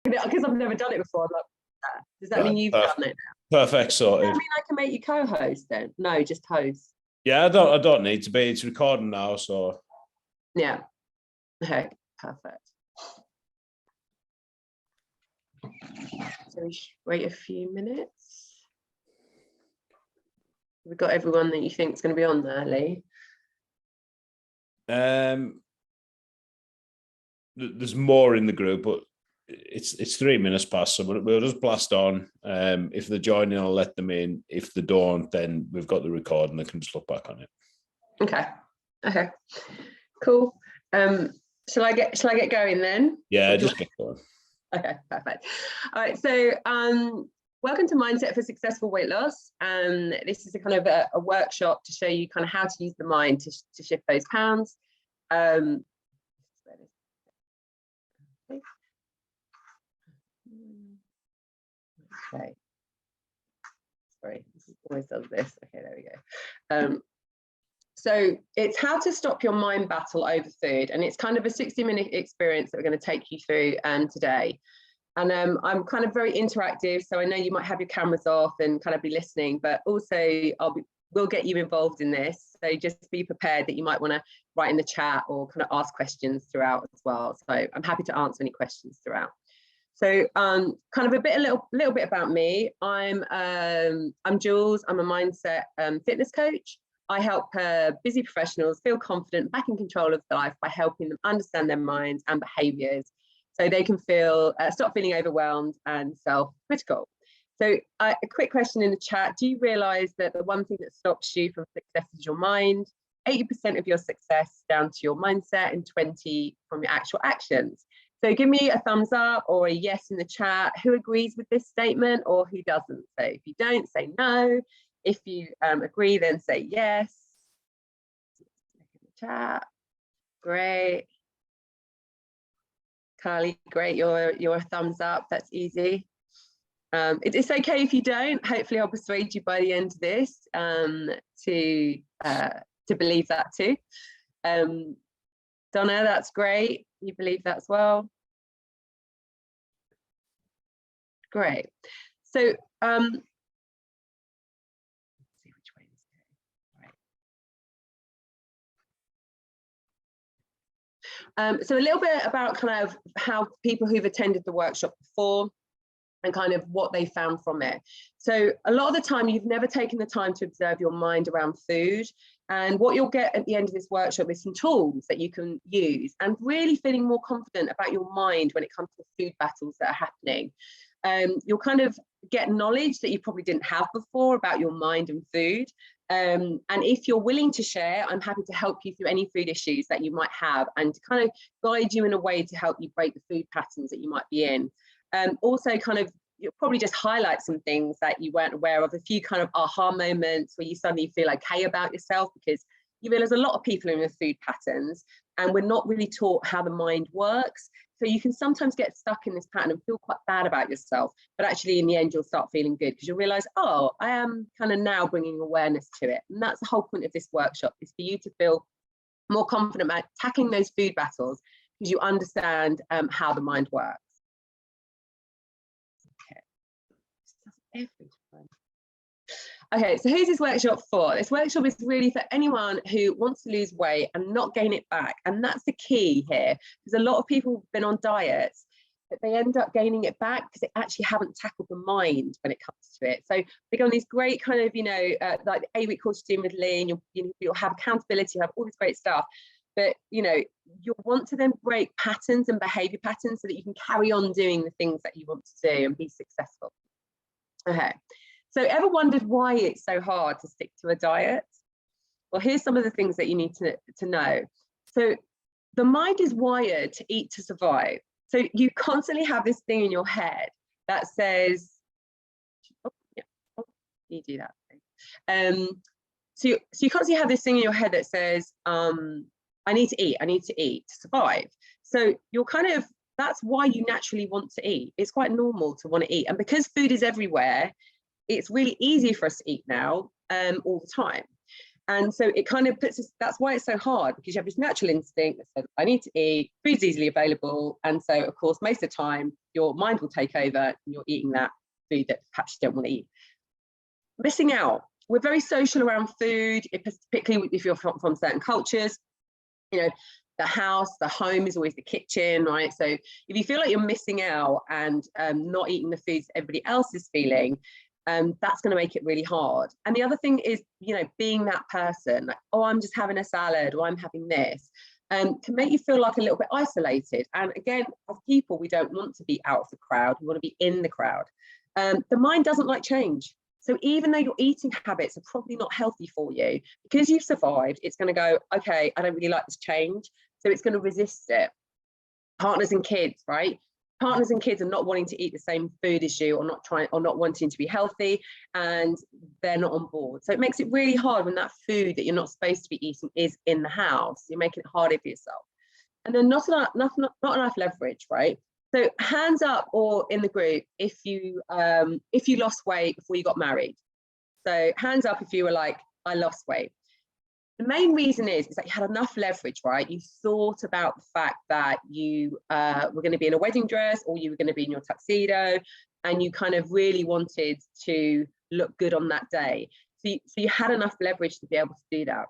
because I've never done it before. I'm like, does that mean you've done it now? Perfect sorted. Does that mean I can make you co-host then? No, just host. Yeah, I don't need to be. It's recording now, so. Yeah. Okay, perfect. So we should wait a few minutes. We've got everyone that you think is going to be on there, Lee. There's more in the group, but it's 3 minutes past, so we'll just blast on. If they're joining, I'll let them in. If they don't, then we've got the recording. They can just look back on it. Okay, cool. Shall I get going then? Yeah, just get going. Okay, perfect. All right, so welcome to Mindset for Successful Weight Loss. This is a kind of a workshop to show you kind of how to use the mind to shift those pounds. Okay. Sorry, this always does this. Okay, there we go. So it's how to stop your mind battle over food, and it's kind of a 60-minute experience that we're going to take you through today. And I'm kind of very interactive, so I know you might have your cameras off and kind of be listening, but also we'll get you involved in this. So just be prepared that you might want to write in the chat or kind of ask questions throughout as well. So I'm happy to answer any questions throughout. So kind of a little bit about me. I'm Jules. I'm a mindset fitness coach. I help busy professionals feel confident, back in control of life by helping them understand their minds and behaviors so they can stop feeling overwhelmed and self-critical. So a quick question in the chat. Do you realize that the one thing that stops you from success is your mind? 80% of your success down to your mindset and 20% from your actual actions. So give me a thumbs up or a yes in the chat. Who agrees with this statement or who doesn't? So if you don't, say no. If you agree, then say yes. In the chat. Great. Carly, great. You're a thumbs up. That's easy. It's okay if you don't. Hopefully, I'll persuade you by the end of this to believe that too. Donna, that's great. You believe that as well. Great. So let's see which way this goes. Right. So a little bit about kind of how people who've attended the workshop before and kind of what they found from it. So a lot of the time you've never taken the time to observe your mind around food, and what you'll get at the end of this workshop is some tools that you can use and really feeling more confident about your mind when it comes to food battles that are happening. You'll kind of get knowledge that you probably didn't have before about your mind and food. And if you're willing to share, I'm happy to help you through any food issues that you might have and to kind of guide you in a way to help you break the food patterns that you might be in. Also kind of, you'll probably just highlight some things that you weren't aware of, a few kind of aha moments where you suddenly feel okay about yourself, because you realize a lot of people are in the food patterns and we're not really taught how the mind works. So you can sometimes get stuck in this pattern and feel quite bad about yourself, but actually in the end, you'll start feeling good because you'll realize, oh, I am kind of now bringing awareness to it. And that's the whole point of this workshop, is for you to feel more confident about tackling those food battles because you understand how the mind works. Okay, so who's this workshop for? This workshop is really for anyone who wants to lose weight and not gain it back. And that's the key here, because a lot of people have been on diets, but they end up gaining it back because they actually haven't tackled the mind when it comes to it. So they go on these great kind of, like 8-week course to do with Lee, and you'll have accountability, you'll have all this great stuff. But, you'll want to then break patterns and behavior patterns so that you can carry on doing the things that you want to do and be successful. Okay, so ever wondered why it's so hard to stick to a diet? Well, here's some of the things that you need to know. So the mind is wired to eat to survive. So you constantly have this thing in your head that says, you do that. So you constantly have this thing in your head that says, I need to eat to survive. So you're kind of, that's why you naturally want to eat. It's quite normal to want to eat. And because food is everywhere, it's really easy for us to eat now all the time. And so it kind of puts us, that's why it's so hard, because you have this natural instinct that says, I need to eat, food's easily available. And so, of course, most of the time, your mind will take over and you're eating that food that perhaps you don't want to eat. Missing out. We're very social around food, particularly if you're from certain cultures. You know, the house, the home is always the kitchen, right? So if you feel like you're missing out and not eating the foods everybody else is feeling, that's going to make it really hard. And the other thing is, you know, being that person, like, oh, I'm just having a salad, or I'm having this, can make you feel like a little bit isolated. And again, as people, we don't want to be out of the crowd. We want to be in the crowd. The mind doesn't like change. So even though your eating habits are probably not healthy for you, because you've survived, it's going to go, okay, I don't really like this change. So it's going to resist it. Partners and kids, right? Partners and kids are not wanting to eat the same food as you, or not wanting to be healthy, and they're not on board. So it makes it really hard when that food that you're not supposed to be eating is in the house. You're making it harder for yourself. And then not enough leverage, right? So hands up, or in the group, if you lost weight before you got married. So hands up if you were like, I lost weight. The main reason is that you had enough leverage, right? You thought about the fact that you were going to be in a wedding dress, or you were going to be in your tuxedo, and you kind of really wanted to look good on that day. So you had enough leverage to be able to do that.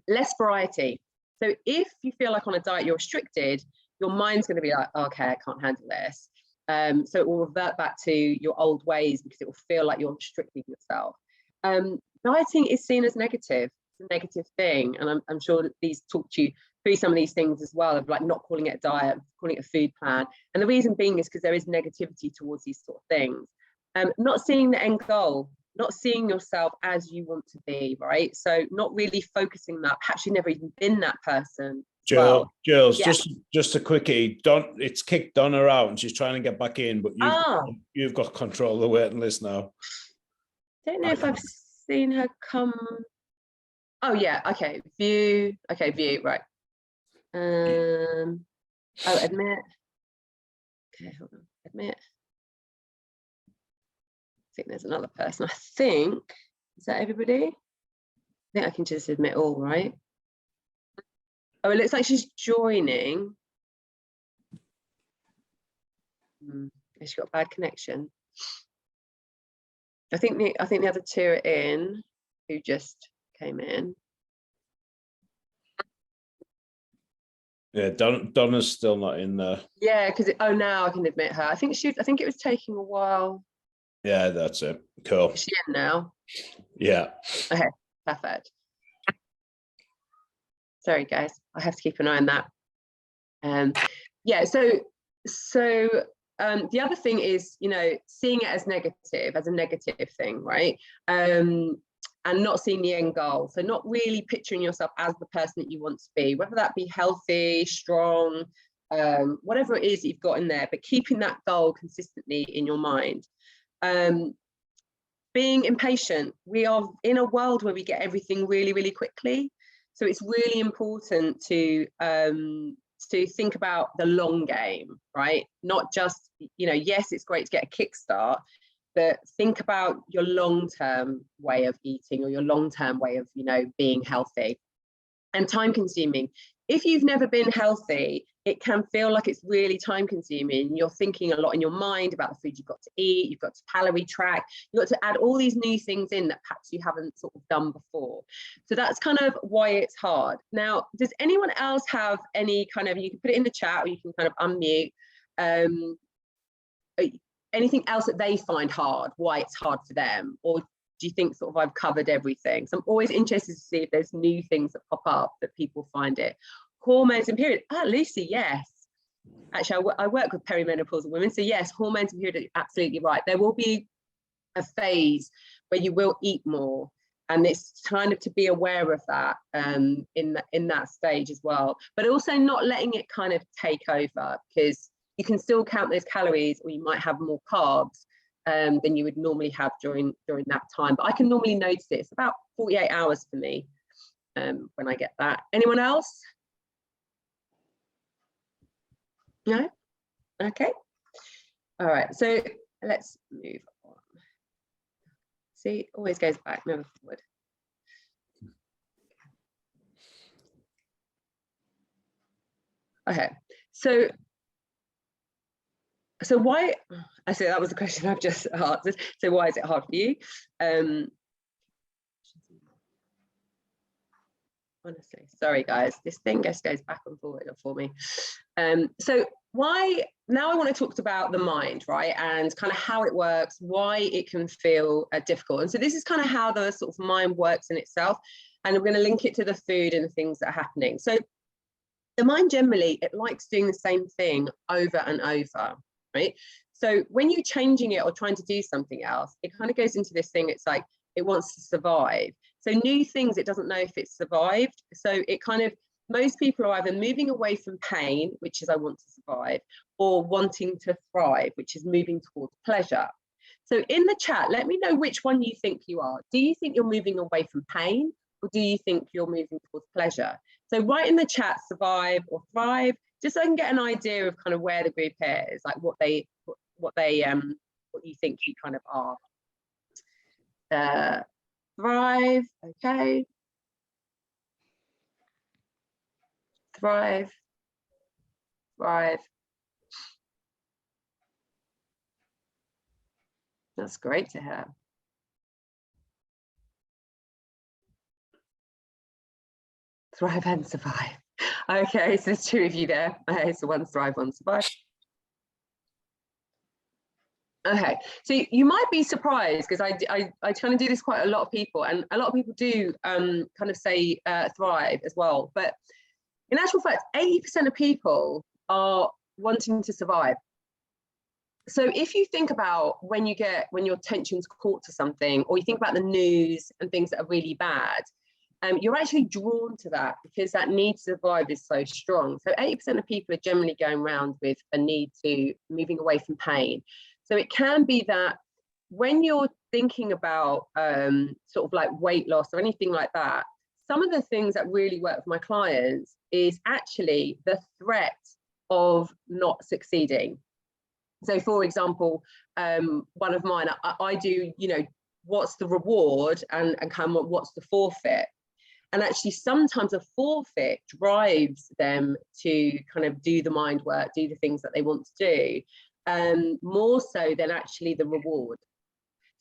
Less variety. So if you feel like on a diet you're restricted, your mind's going to be like, oh, okay, I can't handle this. So it will revert back to your old ways, because it will feel like you're restricting yourself. Dieting is seen as negative. A negative thing, and I'm sure that these talked you through some of these things as well, of like not calling it a diet, calling it a food plan. And the reason being is because there is negativity towards these sort of things. Not seeing the end goal, not seeing yourself as you want to be, right? So not really focusing that. Perhaps you've never even been that person. Jules, Yeah. just a quickie. It's kicked Donna out, and she's trying to get back in, but you've got control of the waiting list now. Don't know if I've seen her come. Oh yeah, okay, view, right. Oh, admit. Okay, hold on, admit. I think there's another person. I think, is that everybody? I think I can just admit all, right? Oh, it looks like she's joining. She's got a bad connection. I think the other two are in, who just came in. Yeah, Donna's still not in there. Yeah, because now I can admit her. I think it was taking a while. Yeah, that's it. Cool. Is she in now? Yeah. Okay, perfect. Sorry, guys, I have to keep an eye on that. Yeah. So the other thing is, you know, seeing it as a negative thing, right? And not seeing the end goal. So not really picturing yourself as the person that you want to be, whether that be healthy, strong, whatever it is that you've got in there, but keeping that goal consistently in your mind. Being impatient. We are in a world where we get everything really, really quickly. So it's really important to think about the long game, right? Not just, you know, yes, it's great to get a kickstart, but think about your long-term way of eating, or your long-term way of, you know, being healthy. And time consuming. If you've never been healthy, it can feel like it's really time consuming. You're thinking a lot in your mind about the food you've got to eat, you've got to calorie track, you've got to add all these new things in that perhaps you haven't sort of done before. So that's kind of why it's hard. Now, does anyone else have any kind of, you can put it in the chat, or you can kind of unmute, anything else that they find hard, why it's hard for them? Or do you think sort of I've covered everything? So I'm always interested to see if there's new things that pop up that people find it. Hormones and period. Lucy, yes. Actually, I work with perimenopausal women. So yes, hormones and period are absolutely right. There will be a phase where you will eat more. And it's kind of to be aware of that in that stage as well. But also not letting it kind of take over, because you can still count those calories, or you might have more carbs than you would normally have during that time. But I can normally notice it. It's about 48 hours for me when I get that. Anyone else? No? Okay. All right. So let's move on. See, always goes back, never forward. Okay, so why, I say that was the question I've just answered. So why is it hard for you? Honestly, sorry guys, this thing just goes back and forward for me. So why, now I want to talk about the mind, right? And kind of how it works, why it can feel difficult. And so this is kind of how the sort of mind works in itself. And we're going to link it to the food and the things that are happening. So the mind generally, it likes doing the same thing over and over, right? So when you're changing it or trying to do something else, it kind of goes into this thing, it's like it wants to survive. So new things, it doesn't know if it's survived. So it kind of, most people are either moving away from pain, which is I want to survive, or wanting to thrive, which is moving towards pleasure. So in the chat, let me know which one you think you are. Do you think you're moving away from pain, or do you think you're moving towards pleasure? So write in the chat, survive or thrive, just so I can get an idea of kind of where the group is, like what you think you kind of are. Thrive, okay. Thrive, thrive. That's great to hear. Thrive and survive. Okay, so there's two of you there. Okay, so one's thrive, one's survive. Okay, so you might be surprised because I kind of do this quite a lot of people, and a lot of people do kind of say thrive as well. But in actual fact, 80% of people are wanting to survive. So if you think about when your attention's caught to something, or you think about the news and things that are really bad, you're actually drawn to that because that need to survive is so strong. So 80% of people are generally going around with a need to moving away from pain. So it can be that when you're thinking about sort of like weight loss or anything like that, some of the things that really work with my clients is actually the threat of not succeeding. So for example, one of mine, I do, you know, what's the reward and kind of what's the forfeit? And actually sometimes a forfeit drives them to kind of do the mind work, do the things that they want to do, more so than actually the reward.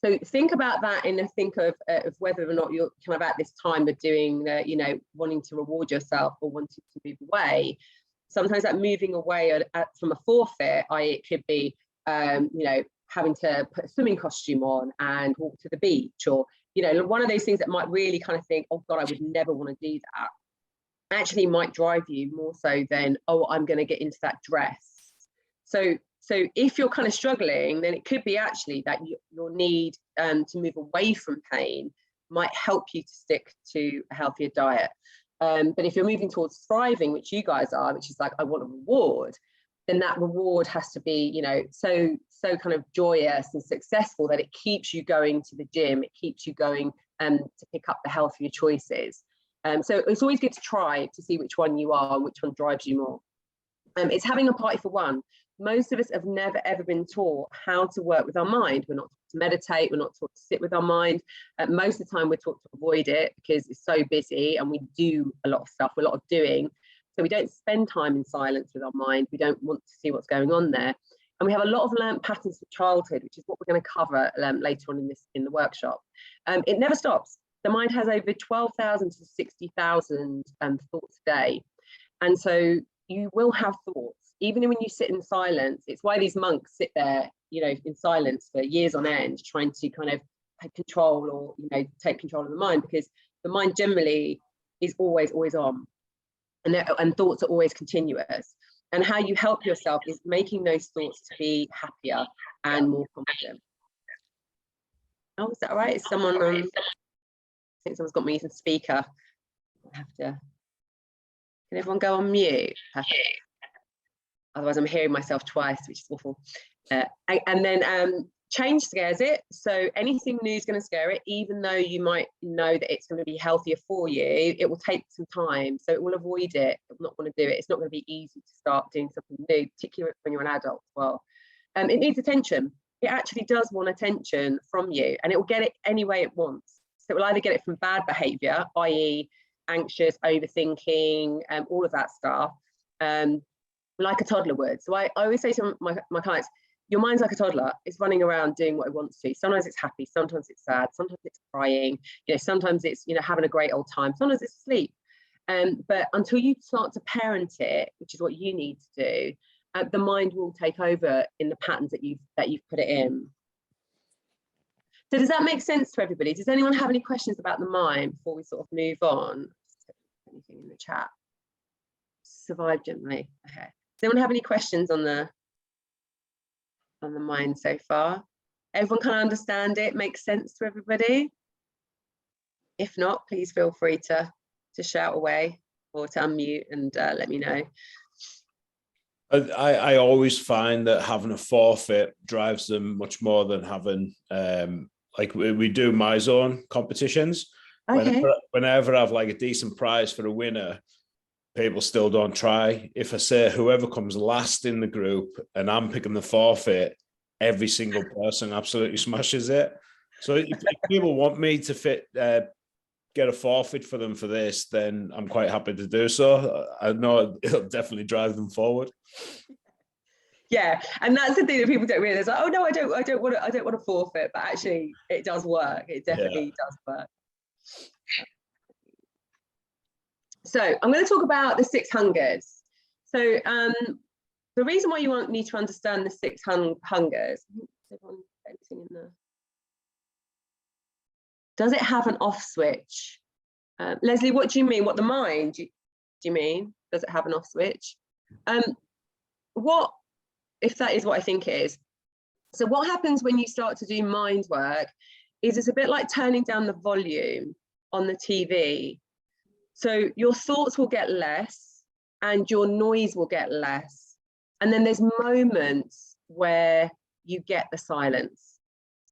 So think about that and think of whether or not you're kind of at this time of doing, you know, wanting to reward yourself or wanting to move away. Sometimes that moving away from a forfeit, i.e. it could be, you know, having to put a swimming costume on and walk to the beach, or, you know, one of those things that might really kind of think, oh God, I would never want to do that, actually might drive you more so than, oh, I'm going to get into that dress. So if you're kind of struggling, then it could be actually that your need to move away from pain might help you to stick to a healthier diet. But if you're moving towards thriving, which you guys are, which is like, I want a reward, then that reward has to be, you know, so kind of joyous and successful that it keeps you going to the gym, it keeps you going to pick up the healthier choices. So it's always good to try to see which one you are, which one drives you more. It's having a party for one. Most of us have never ever been taught how to work with our mind. We're not taught to meditate, we're not taught to sit with our mind. Most of the time we're taught to avoid it because it's so busy and we do a lot of stuff, a lot of doing. So we don't spend time in silence with our mind. We don't want to see what's going on there. And we have a lot of learned patterns from childhood, which is what we're going to cover later on in the workshop. It never stops. The mind has over 12,000 to 60,000 thoughts a day. And so you will have thoughts, even when you sit in silence. It's why these monks sit there, you know, in silence for years on end, trying to kind of control or, you know, take control of the mind, because the mind generally is always on. And thoughts are always continuous. And how you help yourself is making those thoughts to be happier and more confident. Oh, is that all right? Is someone I think someone's got me as a speaker. I have to. Can everyone go on mute? Perfect. Otherwise, I'm hearing myself twice, which is awful. And then change scares it. So anything new is going to scare it, even though you might know that it's going to be healthier for you. It will take some time, so it will avoid it. It will not want to do it. It's not going to be easy to start doing something new, particularly when you're an adult as well. It needs attention. It actually does want attention from you, and it will get it any way it wants. So it will either get it from bad behavior, i.e. anxious, overthinking, all of that stuff, like a toddler would. So I always say to my clients, your mind's like a toddler. It's running around doing what it wants to. Sometimes it's happy, sometimes it's sad, sometimes it's crying, sometimes it's, having a great old time, sometimes it's asleep. But until you start to parent it, which is what you need to do, the mind will take over in the patterns that you've put it in. So does that make sense to everybody? Does anyone have any questions about the mind before we sort of move on? Anything in the chat? Survive gently. Okay. Does anyone have any questions on the mind so far? Everyone can understand it, makes sense to everybody? If not, please feel free to shout away or to unmute and let me know. I always find that having a forfeit drives them much more than having, like we do my zone competitions. Okay. Whenever I have like a decent prize for a winner, people still don't try. If I say whoever comes last in the group and I'm picking the forfeit, every single person absolutely smashes it. So if people want me to get a forfeit for them for this, then I'm quite happy to do so. I know it'll definitely drive them forward. Yeah, and that's the thing that people don't realize. Like, oh no, I don't want to forfeit, but actually, it does work. It definitely does work. So I'm going to talk about the 6 hungers. So the reason why you need to understand the 6 hungers. Does it have an off switch? Leslie, what do you mean? What the mind? Do you mean? Does it have an off switch? What if that is what I think it is? So what happens when you start to do mind work is it's a bit like turning down the volume on the TV. So your thoughts will get less and your noise will get less. And then there's moments where you get the silence.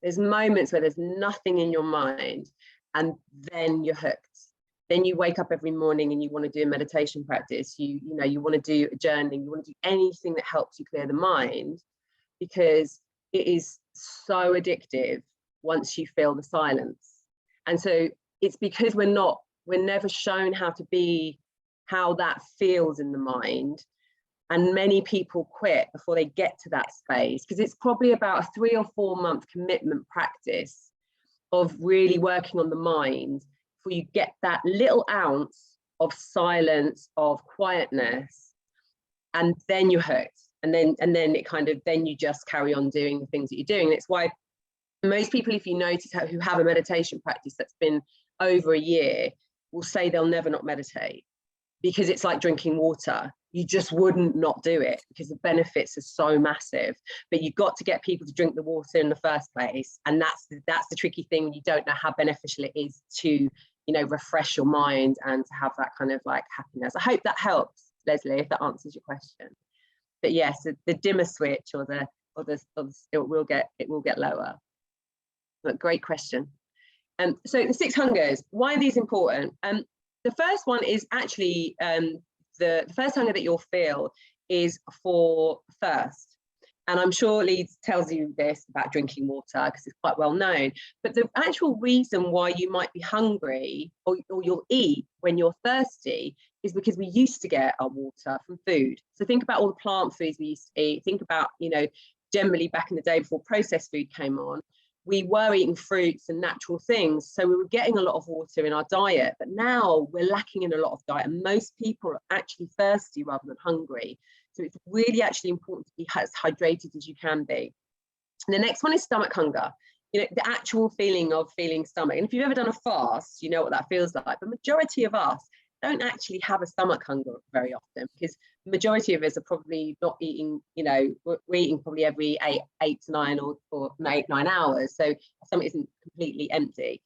There's moments where there's nothing in your mind and then you're hooked. Then you wake up every morning and you want to do a meditation practice. You want to do a journaling. You want to do anything that helps you clear the mind, because it is so addictive once you feel the silence. And so it's because we're never shown how that feels in the mind. And many people quit before they get to that space, because it's probably about a 3 or 4 month commitment practice of really working on the mind before you get that little ounce of silence, of quietness, and then you're hooked. And then then you just carry on doing the things that you're doing. And it's why most people, if you notice, who have a meditation practice that's been over a year, will say they'll never not meditate, because it's like drinking water. You just wouldn't not do it because the benefits are so massive. But you've got to get people to drink the water in the first place, and that's the tricky thing when you don't know how beneficial it is to refresh your mind and to have that kind of like happiness. I hope that helps, Leslie, if that answers your question. But yes, the dimmer switch it will get lower. But great question. So the 6 hungers, why are these important? The first one is actually the first hunger that you'll feel is for thirst. And I'm sure Leeds tells you this about drinking water because it's quite well known. But the actual reason why you might be hungry or you'll eat when you're thirsty is because we used to get our water from food. So think about all the plant foods we used to eat. Think about, generally back in the day before processed food came on, we were eating fruits and natural things. So we were getting a lot of water in our diet, but now we're lacking in a lot of diet. And most people are actually thirsty rather than hungry. So it's really actually important to be as hydrated as you can be. And the next one is stomach hunger. The actual feeling of feeling stomach. And if you've ever done a fast, you know what that feels like. The majority of us don't actually have a stomach hunger very often, because the majority of us are probably not eating, we're eating probably every 8 to 9 or 9 hours. So stomach isn't completely empty.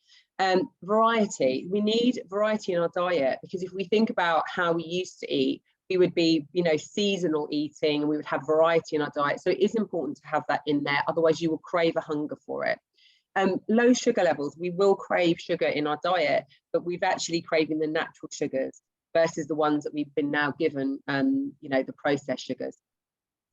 Variety, we need variety in our diet, because if we think about how we used to eat, we would be, seasonal eating, and we would have variety in our diet. So it is important to have that in there. Otherwise you will crave a hunger for it. Low sugar levels, we will crave sugar in our diet, but we've actually craving the natural sugars versus the ones that we've been now given, the processed sugars.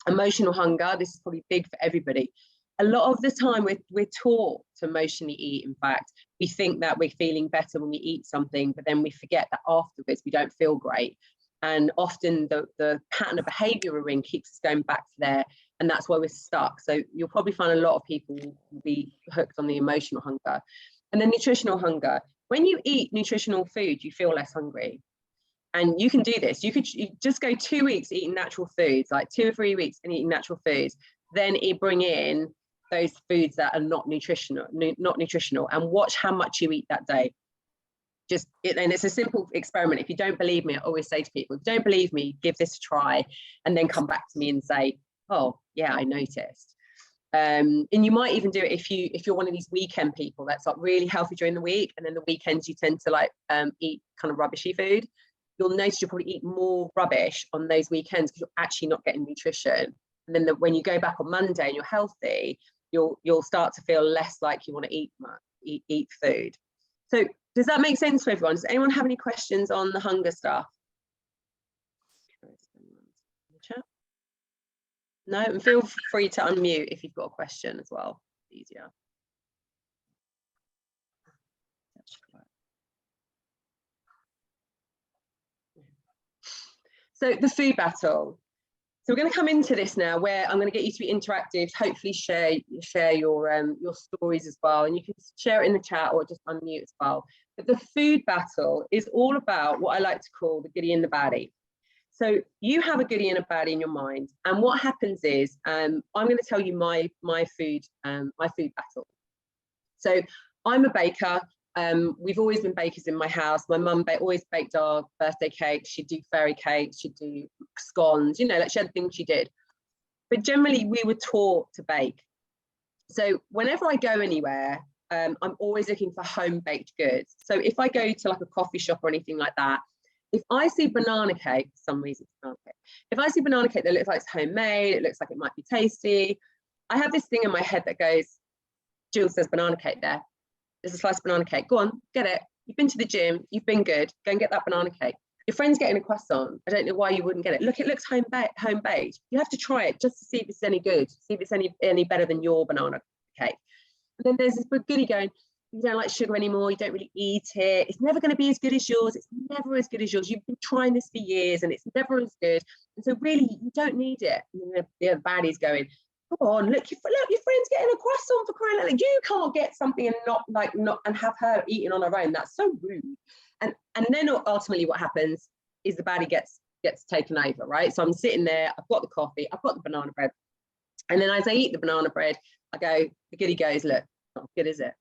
Emotional hunger, this is probably big for everybody. A lot of the time we're taught to emotionally eat. In fact, we think that we're feeling better when we eat something, but then we forget that afterwards we don't feel great. And often the pattern of behavior we're in keeps us going back to there. And that's why we're stuck. So you'll probably find a lot of people will be hooked on the emotional hunger. And then nutritional hunger. When you eat nutritional food, you feel less hungry. And you can do this. You just go 2 weeks eating natural foods, like 2 or 3 weeks and eating natural foods. Then you bring in those foods that are not nutritional, and watch how much you eat that day. And it's a simple experiment. If you don't believe me, I always say to people, if you don't believe me, give this a try, and then come back to me and say, oh yeah, I noticed. And you might even do it if you're one of these weekend people that's like really healthy during the week, and then the weekends you tend to like eat kind of rubbishy food. You'll notice you'll probably eat more rubbish on those weekends because you're actually not getting nutrition. And then when you go back on Monday and you're healthy, you'll start to feel less like you want to eat food. So does that make sense for everyone? Does anyone have any questions on the hunger stuff? No, and feel free to unmute if you've got a question as well. Easier. So the food battle. So we're going to come into this now, where I'm going to get you to be interactive. Hopefully, share your stories as well, and you can share it in the chat or just unmute as well. But the food battle is all about what I like to call the goodie and the baddie. So you have a goodie and a baddie in your mind, and what happens is I'm going to tell you my food battle. So I'm a baker. We've always been bakers in my house. My mum always baked our birthday cakes. She'd do fairy cakes, she'd do scones, you know, like she had things she did. But generally we were taught to bake. So whenever I go anywhere, I'm always looking for home baked goods. So if I go to like a coffee shop or anything like that, if I see banana cake, for some reason, if I see banana cake that looks like it's homemade, it looks like it might be tasty, I have this thing in my head that goes, Jules, there's banana cake there. There's a slice of banana cake. Go on, get it. You've been to the gym. You've been good. Go and get that banana cake. Your friend's getting a croissant. I don't know why you wouldn't get it. Look, it looks home baked. You have to try it just to see if it's any good. See if it's any better than your banana cake. And then there's this goodie going, you don't like sugar anymore. You don't really eat it. It's never going to be as good as yours. It's never as good as yours. You've been trying this for years and it's never as good. And so really, you don't need it. And then the baddie's going, come on, look, your friend's getting a croissant for crying out loud. You can't get something and not have her eating on her own. That's so rude. And then ultimately what happens is the baddie gets taken over, right? So I'm sitting there, I've got the coffee, I've got the banana bread. And then as I eat the banana bread, the goodie goes, look, not as good, is it?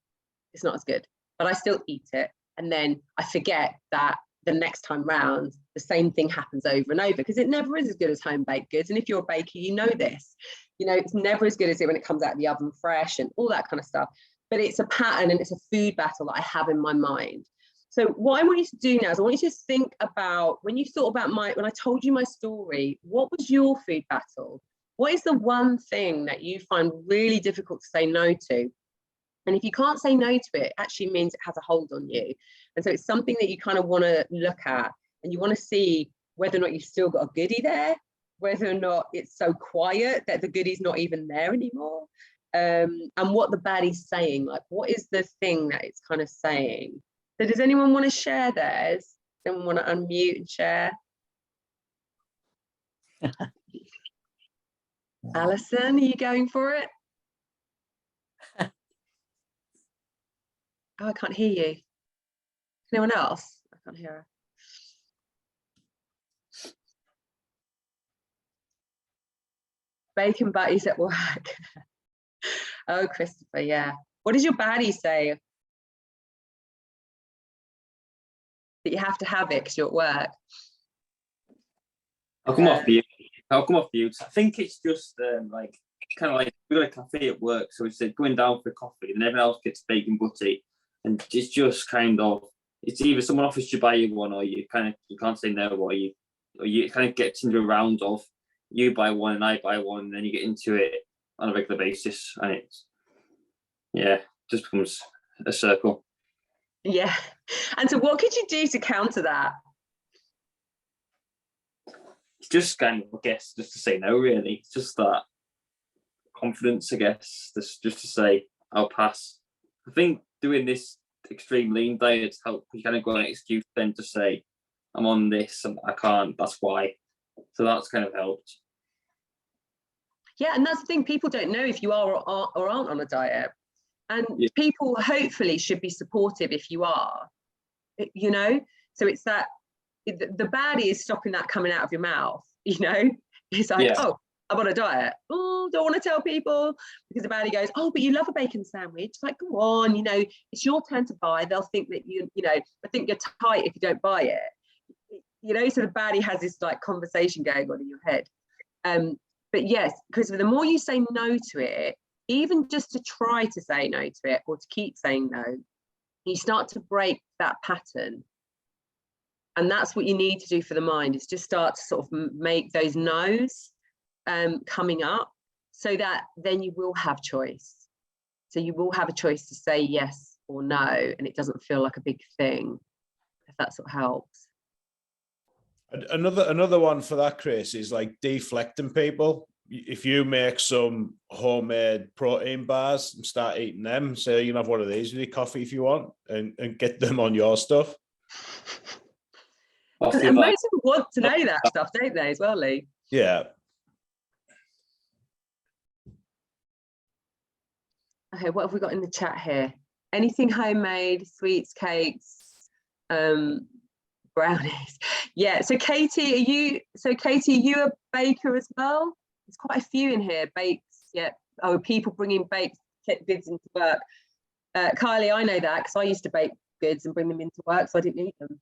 It's not as good, but I still eat it. And then I forget that the next time round, the same thing happens over and over, because it never is as good as home baked goods. And if you're a baker, you know this. You know, it's never as good as it when it comes out of the oven fresh and all that kind of stuff. But it's a pattern and it's a food battle that I have in my mind. So what I want you to do now is I want you to think about, when you thought about when I told you my story, what was your food battle? What is the one thing that you find really difficult to say no to? And if you can't say no to it, it actually means it has a hold on you. And so it's something that you kind of want to look at, and you want to see whether or not you've still got a goodie there, whether or not it's so quiet that the goodie's not even there anymore, and what the baddie's saying. Like, what is the thing that it's kind of saying? So does anyone want to share theirs? Anyone want to unmute and share? Alison, are you going for it? Oh, I can't hear you. Anyone else? I can't hear her. Bacon buddies at work. Oh, Christopher, yeah. What does your baddie say? That you have to have it because you're at work. I'll come off mute. I think it's just like kind of like we've got a cafe at work, so it's going down for coffee, and everyone else gets bacon butty, and it's just kind of, it's either someone offers to buy you one, or you can't say no, or you kind of get into a round of you buy one and I buy one, and then you get into it on a regular basis, and it's just becomes a circle. Yeah. And so what could you do to counter that? It's just kind of, I guess, just to say no, really. It's just that confidence, I guess, just to say, I'll pass. I think doing this extreme lean diet helps you kind of got an excuse then to say, I'm on this, and I can't, that's why. So that's kind of helped. Yeah, and that's the thing, people don't know if you are or aren't on a diet. And Yeah. people hopefully should be supportive if you are, you know? So it's that, the baddie is stopping that coming out of your mouth, you know? It's like, Yeah. oh, I'm on a diet. Oh, don't want to tell people, because the baddie goes, oh, but you love a bacon sandwich. It's like, go on, you know, it's your turn to buy. They'll think that you know, I think you're tight if you don't buy it. You know, so the baddie has this like conversation going on in your head. But yes, because the more you say no to it, even just to try to say no to it or to keep saying no, you start to break that pattern. And that's what you need to do for the mind, is just start to sort of make those no's coming up, so that then you will have choice. So you will have a choice to say yes or no, and it doesn't feel like a big thing, if that's what helps. Another one for that, Chris, is like deflecting people. If you make some homemade protein bars and start eating them, say you can have one of these with your coffee if you want, and get them on your stuff. And most people want to know that stuff, don't they, as well, Lee? Yeah. Okay, what have we got in the chat here? Anything homemade, sweets, cakes, brownies. Yeah, so Katie, are you a baker as well? There's quite a few in here, bakes, yeah. Oh, people bringing baked goods into work. Kylie, I know that, because I used to bake goods and bring them into work, so I didn't eat them.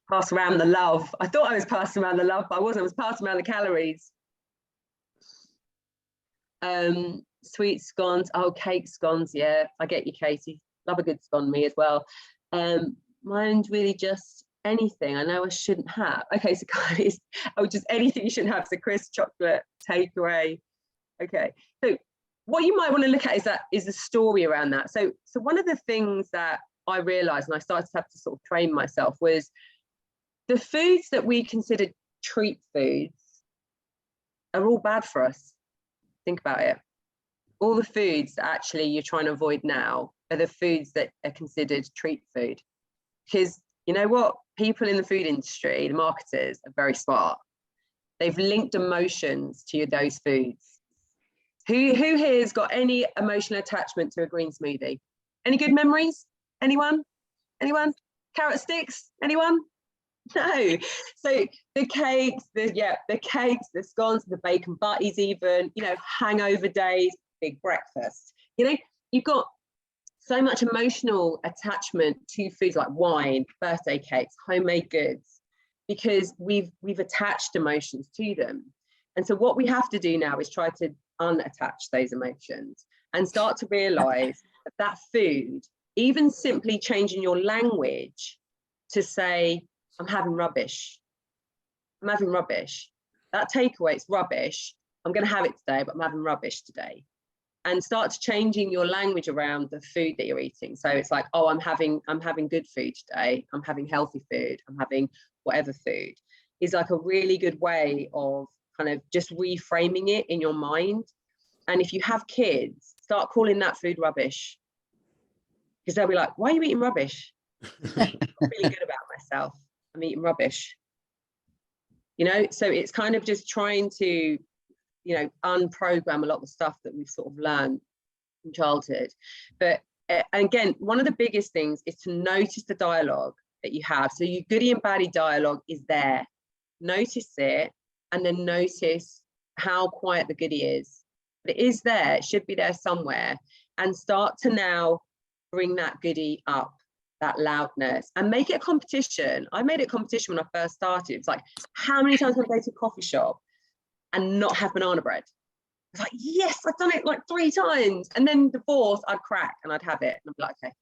Pass around the love. I thought I was passing around the love, but I wasn't. I was passing around the calories. Sweet scones. Oh, cake scones. Yeah, I get you, Katie. Love a good scone, me as well. Mine's really just anything I know I shouldn't have. Okay, so guys, just anything you shouldn't have. So Chris, chocolate, takeaway. Okay, so what you might want to look at is the story around that. So one of the things that I realized, and I started to have to sort of train myself, was the foods that we consider treat foods are all bad for us. Think about it. All the foods that actually you're trying to avoid now are the foods that are considered treat food. Because you know what? People in the food industry, the marketers, are very smart. They've linked emotions to those foods. Who here has got any emotional attachment to a green smoothie? Any good memories? Anyone? Carrot sticks? Anyone? No. So the cakes, the scones, the bacon butties, even, you know, hangover days, big breakfast. You know, you've got so much emotional attachment to foods like wine, birthday cakes, homemade goods, because we've attached emotions to them. And so what we have to do now is try to unattach those emotions and start to realize that food, even simply changing your language to say, I'm having rubbish. I'm having rubbish. That takeaway, it's rubbish. I'm going to have it today, but I'm having rubbish today. And start changing your language around the food that you're eating. So it's like, oh, I'm having good food today. I'm having healthy food. I'm having whatever food. Is like a really good way of kind of just reframing it in your mind. And if you have kids, start calling that food rubbish. Because they'll be like, why are you eating rubbish? I'm feeling good about myself. I'm eating rubbish. You know, so it's kind of just trying to, you know, unprogram a lot of the stuff that we've sort of learned from childhood. But again, one of the biggest things is to notice the dialogue that you have. So your goodie and baddie dialogue is there. Notice it, and then notice how quiet the goodie is. But it is there, it should be there somewhere. And start to now bring that goodie up, that loudness, and make it a competition. I made it a competition when I first started. It's like, how many times can I go to a coffee shop and not have banana bread? It's like, yes, I've done it like 3 times. And then the fourth, I'd crack and I'd have it. And I'd be like, okay,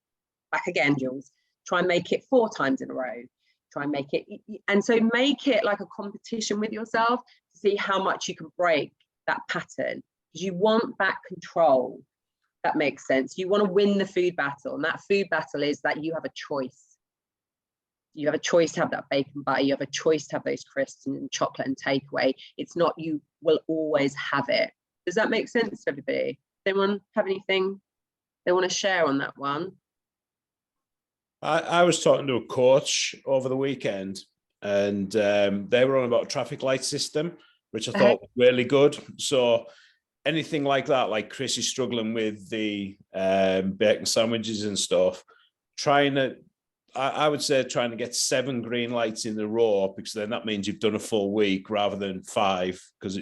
back again, Jules. Try and make it 4 times in a row. Try and make it. And so make it like a competition with yourself to see how much you can break that pattern. Because you want back control. That makes sense. You want to win the food battle. And that food battle is that you have a choice. You have a choice to have that bacon butter. You have a choice to have those crisps and chocolate and takeaway. It's not you will always have it. Does that make sense to everybody? Does anyone have anything they want to share on that one? I was talking to a coach over the weekend, and they were on about a traffic light system, which I thought was really good. So anything like that, like Chris is struggling with the bacon sandwiches and stuff, I would say trying to get 7 green lights in a row, because then that means you've done a full week rather than 5, because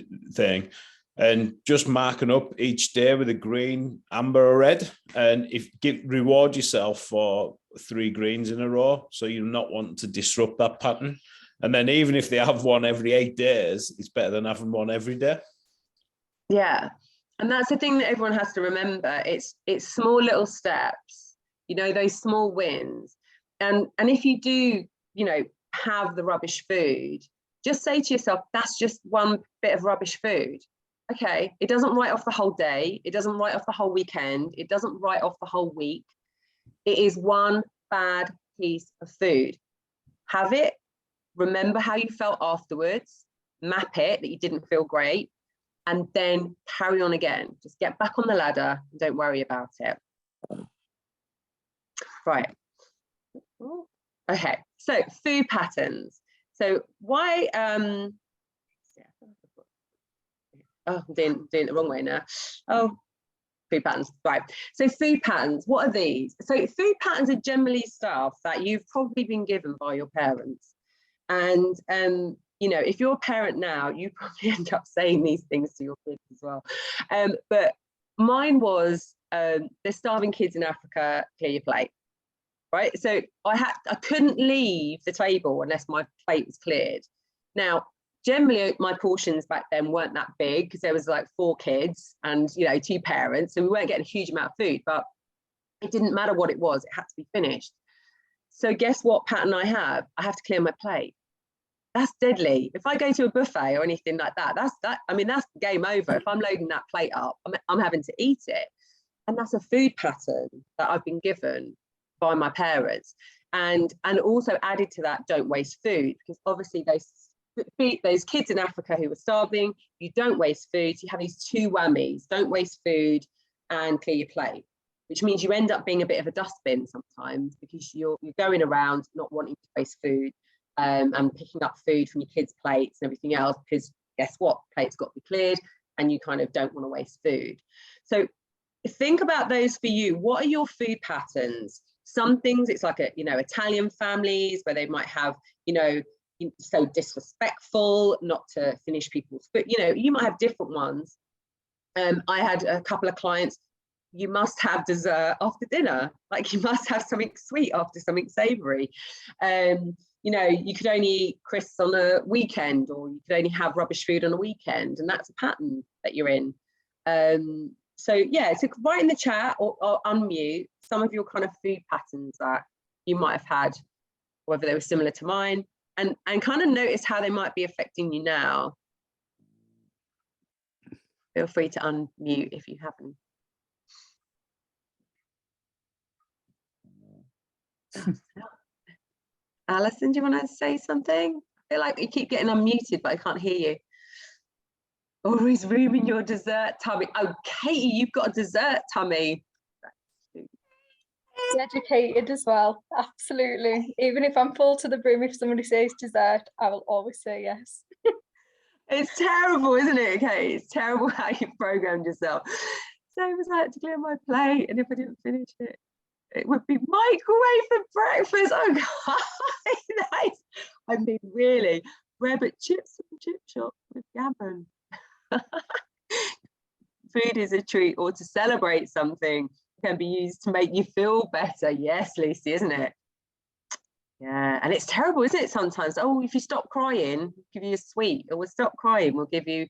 and just marking up each day with a green, amber, or red, and reward yourself for 3 greens in a row. So you're not wanting to disrupt that pattern. And then even if they have one every 8 days, it's better than having one every day. Yeah, and that's the thing that everyone has to remember. It's small little steps, you know, those small wins. And if you do, you know, have the rubbish food, just say to yourself, that's just one bit of rubbish food. Okay, it doesn't write off the whole day. It doesn't write off the whole weekend. It doesn't write off the whole week. It is one bad piece of food. Have it. Remember how you felt afterwards. Map it that you didn't feel great. And then carry on again. Just get back on the ladder and don't worry about it. Right. Okay, so food patterns. So why oh, I'm doing it the wrong way now. Oh, food patterns, right. So food patterns, what are these? So food patterns are generally stuff that you've probably been given by your parents. And you know, if you're a parent now, you probably end up saying these things to your kids as well. But mine was, there's starving kids in Africa, clear your plate. Right, so I couldn't leave the table unless my plate was cleared. Now, generally my portions back then weren't that big, because there was like 4 kids and, you know, 2 parents, so we weren't getting a huge amount of food, but it didn't matter what it was, it had to be finished. So guess what pattern I have to clear my plate. That's deadly. If I go to a buffet or anything like that, I mean, that's game over. If I'm loading that plate up, I'm having to eat it. And that's a food pattern that I've been given by my parents. And also added to that, don't waste food, because obviously those kids in Africa who were starving, you don't waste food. So you have these 2 whammies: don't waste food and clear your plate, which means you end up being a bit of a dustbin sometimes, because you're going around not wanting to waste food, and picking up food from your kids' plates and everything else, because guess what, plates got to be cleared and you kind of don't want to waste food. So think about those for you. What are your food patterns? Some things, it's like Italian families where they might have, so disrespectful, not to finish people's food. You might have different ones. I had a couple of clients, you must have dessert after dinner, like you must have something sweet after something savory. You could only eat crisps on a weekend, or you could only have rubbish food on a weekend, and that's a pattern that you're in. So write in the chat or unmute some of your kind of food patterns that you might have had, whether they were similar to mine, and kind of notice how they might be affecting you now. Feel free to unmute if you haven't. Alison, do you want to say something? I feel like you keep getting unmuted, but I can't hear you. Always room in your dessert tummy. Oh, Katie, you've got a dessert tummy. Educated as well, absolutely. Even if I'm full to the brim, if somebody says dessert, I will always say yes. It's terrible, isn't it, Katie? It's terrible how you programmed yourself. So it was like to clear my plate, and if I didn't finish it, it would be microwave for breakfast. Oh God, nice. I mean, really, rabbit chips from chip shop with gammon. Food is a treat, or to celebrate something, can be used to make you feel better. Yes, Lucy, isn't it? Yeah, and it's terrible, isn't it? Sometimes, oh, if you stop crying, we'll give you a sweet, or we'll stop crying, we'll give you,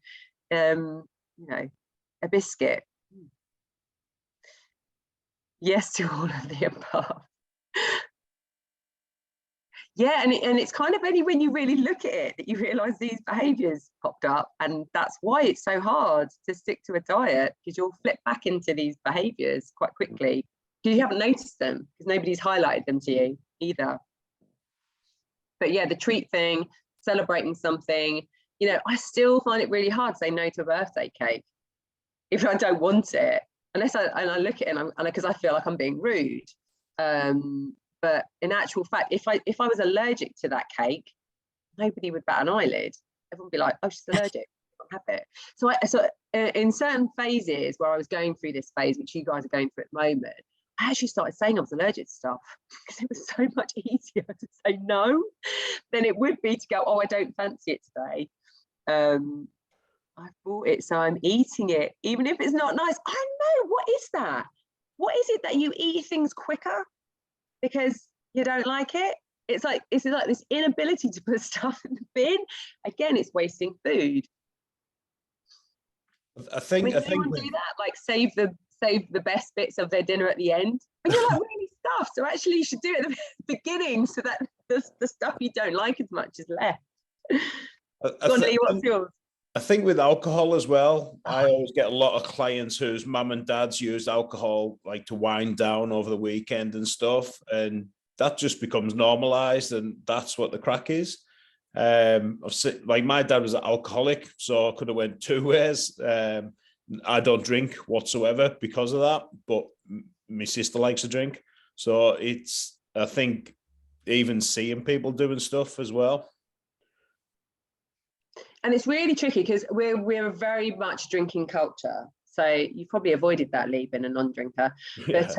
a biscuit. Yes to all of the above. Yeah, and it's kind of only when you really look at it that you realise these behaviours popped up, and that's why it's so hard to stick to a diet, because you'll flip back into these behaviours quite quickly because you haven't noticed them, because nobody's highlighted them to you either. But yeah, the treat thing, celebrating something, I still find it really hard to say no to a birthday cake if I don't want it, unless I look at it and because I feel like I'm being rude. But in actual fact, if I was allergic to that cake, nobody would bat an eyelid. Everyone would be like, oh, she's allergic, I can't have it. So in certain phases where I was going through this phase, which you guys are going through at the moment, I actually started saying I was allergic to stuff because it was so much easier to say no than it would be to go, oh, I don't fancy it today. I bought it, so I'm eating it, even if it's not nice. I know, what is that? What is it that you eat things quicker because you don't like it? It's like this inability to put stuff in the bin. Again, it's wasting food. I think Does anyone do that? Like save the best bits of their dinner at the end? And you're like really stuffed. So actually you should do it at the beginning so that the stuff you don't like as much is left. Lee, what's yours? I think with alcohol as well, I always get a lot of clients whose mum and dads used alcohol like to wind down over the weekend and stuff. And that just becomes normalized, and that's what the crack is. Like my dad was an alcoholic, so I could have went two ways. I don't drink whatsoever because of that, but my sister likes to drink. So I think even seeing people doing stuff as well. And it's really tricky because we're a very much drinking culture. So you probably avoided that, Lee, being a non-drinker. But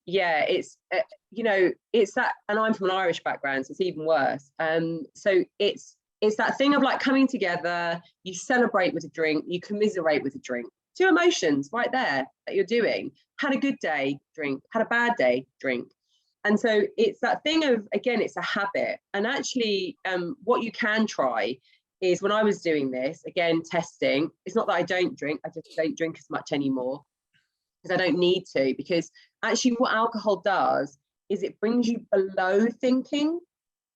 yeah, it's it's that, and I'm from an Irish background, so it's even worse. So it's that thing of like coming together, you celebrate with a drink, you commiserate with a drink. Two emotions right there that you're doing. Had a good day, drink. Had a bad day, drink. And so it's that thing of, again, it's a habit. And actually, what you can try is, when I was doing this, again, testing, it's not that I don't drink, I just don't drink as much anymore because I don't need to, because actually what alcohol does is it brings you below thinking.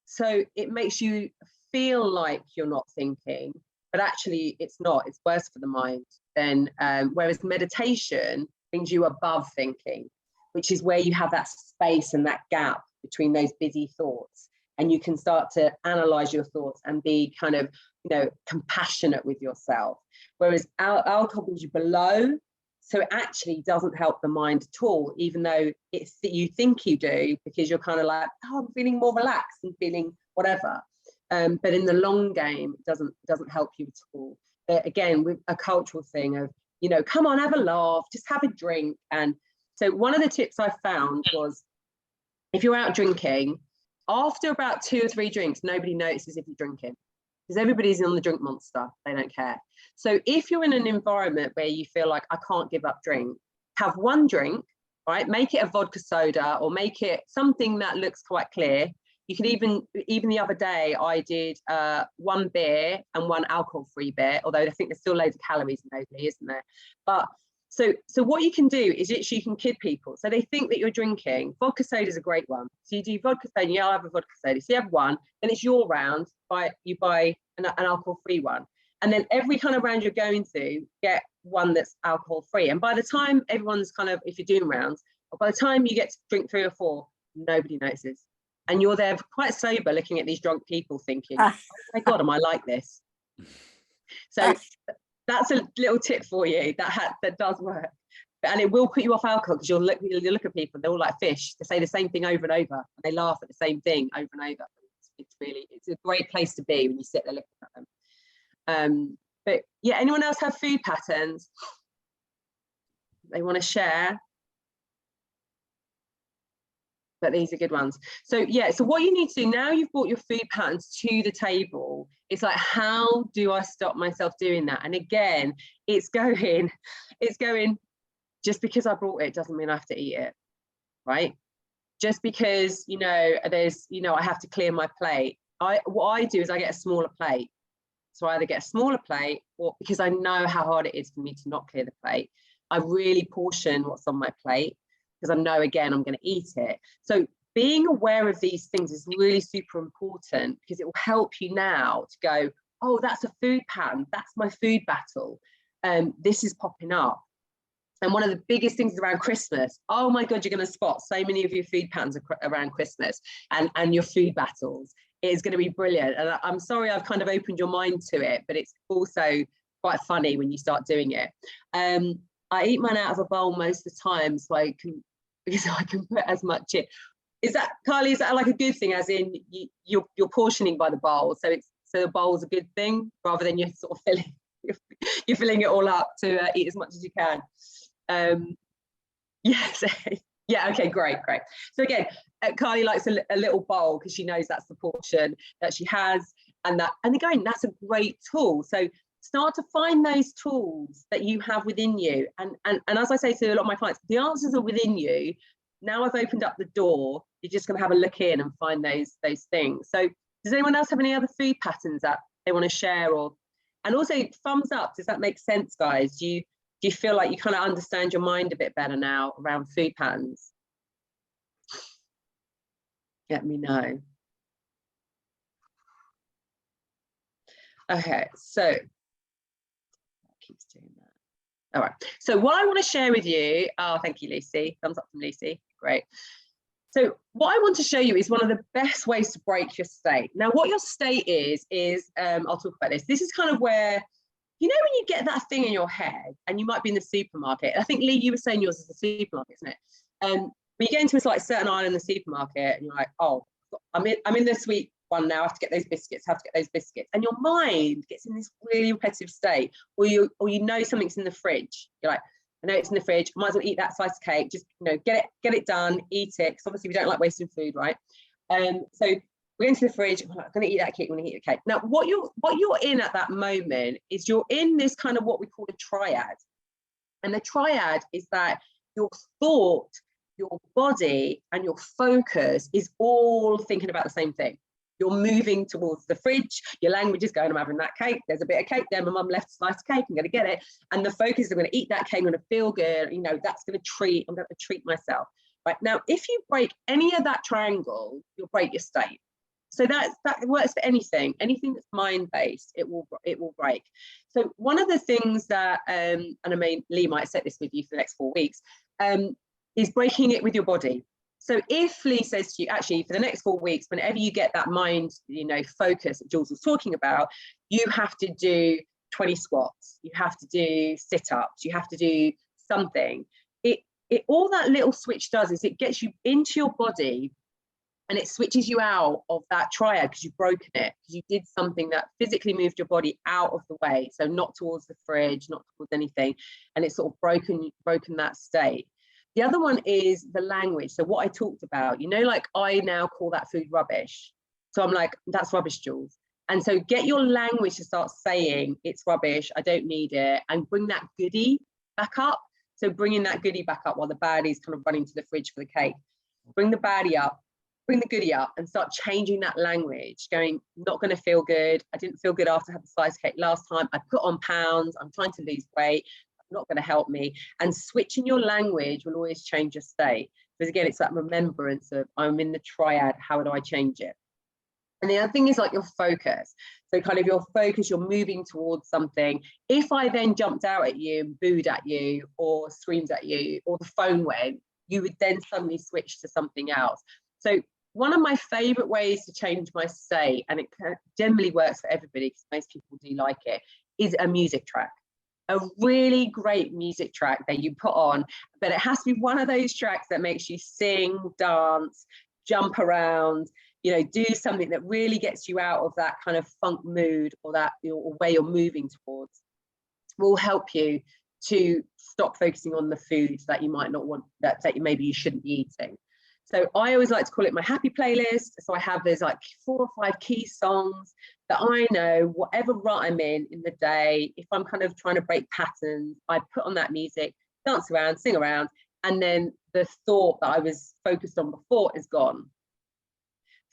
So it makes you feel like you're not thinking, but actually it's not, it's worse for the mind. Then, whereas meditation brings you above thinking, which is where you have that space and that gap between those busy thoughts. And you can start to analyze your thoughts and be kind of, compassionate with yourself. Whereas alcohol brings you below. So it actually doesn't help the mind at all, even though it's that you think you do, because you're kind of like, oh, I'm feeling more relaxed and feeling whatever. But in the long game, it doesn't help you at all. But again, with a cultural thing of, come on, have a laugh, just have a drink. And so one of the tips I found was, if you're out drinking, after about 2 or 3 drinks, nobody notices if you're drinking, because everybody's on the drink monster. They don't care. So if you're in an environment where you feel like, I can't give up drink, have one drink, right? Make it a vodka soda, or make it something that looks quite clear. You can even the other day, I did 1 beer and 1 alcohol-free beer, although I think there's still loads of calories in those, isn't there? But so what you can do is literally you can kid people. So they think that you're drinking. Vodka soda is a great one. So you do vodka soda, I'll have a vodka soda. So you have 1, then it's your round, you buy an alcohol-free one. And then every kind of round you're going to, get 1 that's alcohol-free. And by the time everyone's kind of, if you're doing rounds, or by the time you get to drink 3 or 4, nobody notices. And you're there quite sober looking at these drunk people thinking, oh my God, am I like this? So that's a little tip for you that does work. And it will put you off alcohol, because you'll look at people, they're all like fish. They say the same thing over and over, and they laugh at the same thing over and over. It's a great place to be when you sit there looking at them. But yeah, anyone else have food patterns they want to share? But these are good ones. So yeah, so what you need to do now, you've brought your food patterns to the table, it's like, how do I stop myself doing that? And again, it's going, just because I brought it doesn't mean I have to eat it, right? Just because, there's, I have to clear my plate. What I do is I get a smaller plate. So I either get a smaller plate, or because I know how hard it is for me to not clear the plate, I really portion what's on my plate, because I know, again, I'm going to eat it. So being aware of these things is really super important, because it will help you now to go, oh, that's a food pattern. That's my food battle. This is popping up. And one of the biggest things is around Christmas. Oh my God, you're going to spot so many of your food patterns around Christmas and your food battles. It is going to be brilliant. And I'm sorry I've kind of opened your mind to it, but it's also quite funny when you start doing it. I eat mine out of a bowl most of the time, because I can put as much in. is that, Kylie, is that like a good thing, as in you're portioning by the bowl, so the bowl's a good thing rather than you're sort of filling you're filling it all up to eat as much as you can. Yes. Yeah, okay, great. So again, Kylie likes a little bowl because she knows that's the portion that she has, and again, that's a great tool. So start to find those tools that you have within you, and as I say to a lot of my clients, the answers are within you. Now I've opened up the door, you're just going to have a look in and find those things. So does anyone else have any other food patterns that they want to share? And also, thumbs up, does that make sense, guys? Do you feel like you kind of understand your mind a bit better now around food patterns? Let me know. Okay, so keeps doing that. All right, so what I want to share with you, oh, thank you, Lucy. Thumbs up from Lucy, great. So what I want to show you is one of the best ways to break your state. Now, what your state is I'll talk about this. This is kind of where, you know, when you get that thing in your head and you might be in the supermarket. I think, Lee, you were saying yours is the supermarket, isn't it? When you get into a certain aisle in the supermarket and you're like, oh, I'm in the sweet one now, I have to get those biscuits, and your mind gets in this really repetitive state, or you know something's in the fridge. You're like, I know it's in the fridge, I might as well eat that slice of cake, just, you know, get it done, eat it, because obviously we don't like wasting food, right? So we're into the fridge, I'm going to eat that cake, I'm going to eat the cake. Now, what you're in at that moment is you're in this kind of what we call a triad. And the triad is that your thought, your body, and your focus is all thinking about the same thing. You're moving towards the fridge, your language is going, I'm having that cake, there's a bit of cake there, my mum left a slice of cake, I'm going to get it. And the focus is, I'm going to eat that cake, I'm going to feel good, you know, that's going to treat, I'm going to treat myself. Right, now, if you break any of that triangle, you'll break your state. So that works for anything that's mind-based, it will break. So one of the things that, and I mean, Lee might set this with you for the next 4 weeks, is breaking it with your body. So if Lee says to you, actually, for the next 4 weeks, whenever you get that mind, you know, focus that Jules was talking about, you have to do 20 squats, you have to do sit-ups, you have to do something. All that little switch does is it gets you into your body, and it switches you out of that triad because you've broken it, because you did something that physically moved your body out of the way, so not towards the fridge, not towards anything, and it's sort of broken that state. The other one is the language. So what I talked about, you know, like I now call that food rubbish. So I'm like, that's rubbish, Jules. And so get your language to start saying it's rubbish, I don't need it, and bring that goodie back up. So bringing that goodie back up while the baddie's kind of running to the fridge for the cake. Bring the baddie up, bring the goodie up, and start changing that language, going, not going to feel good. I didn't feel good after I had the slice cake last time. I put on pounds, I'm trying to lose weight. Not going to help me. And switching your language will always change your state, because again, it's that remembrance of, I'm in the triad, how do I change it? And the other thing is like your focus. So kind of your focus, you're moving towards something. If I then jumped out at you and booed at you or screamed at you, or the phone went, you would then suddenly switch to something else. So one of my favorite ways to change my state, and it generally works for everybody because most people do like it, is a music track. A really great music track that you put on, but it has to be one of those tracks that makes you sing, dance, jump around, you know, do something that really gets you out of that kind of funk mood, or that, or where you're moving towards, will help you to stop focusing on the foods that you might not want, that maybe you shouldn't be eating. So I always like to call it my happy playlist. So I have those like 4 or 5 key songs that I know, whatever rut I'm in the day, if I'm kind of trying to break patterns, I put on that music, dance around, sing around, and then the thought that I was focused on before is gone.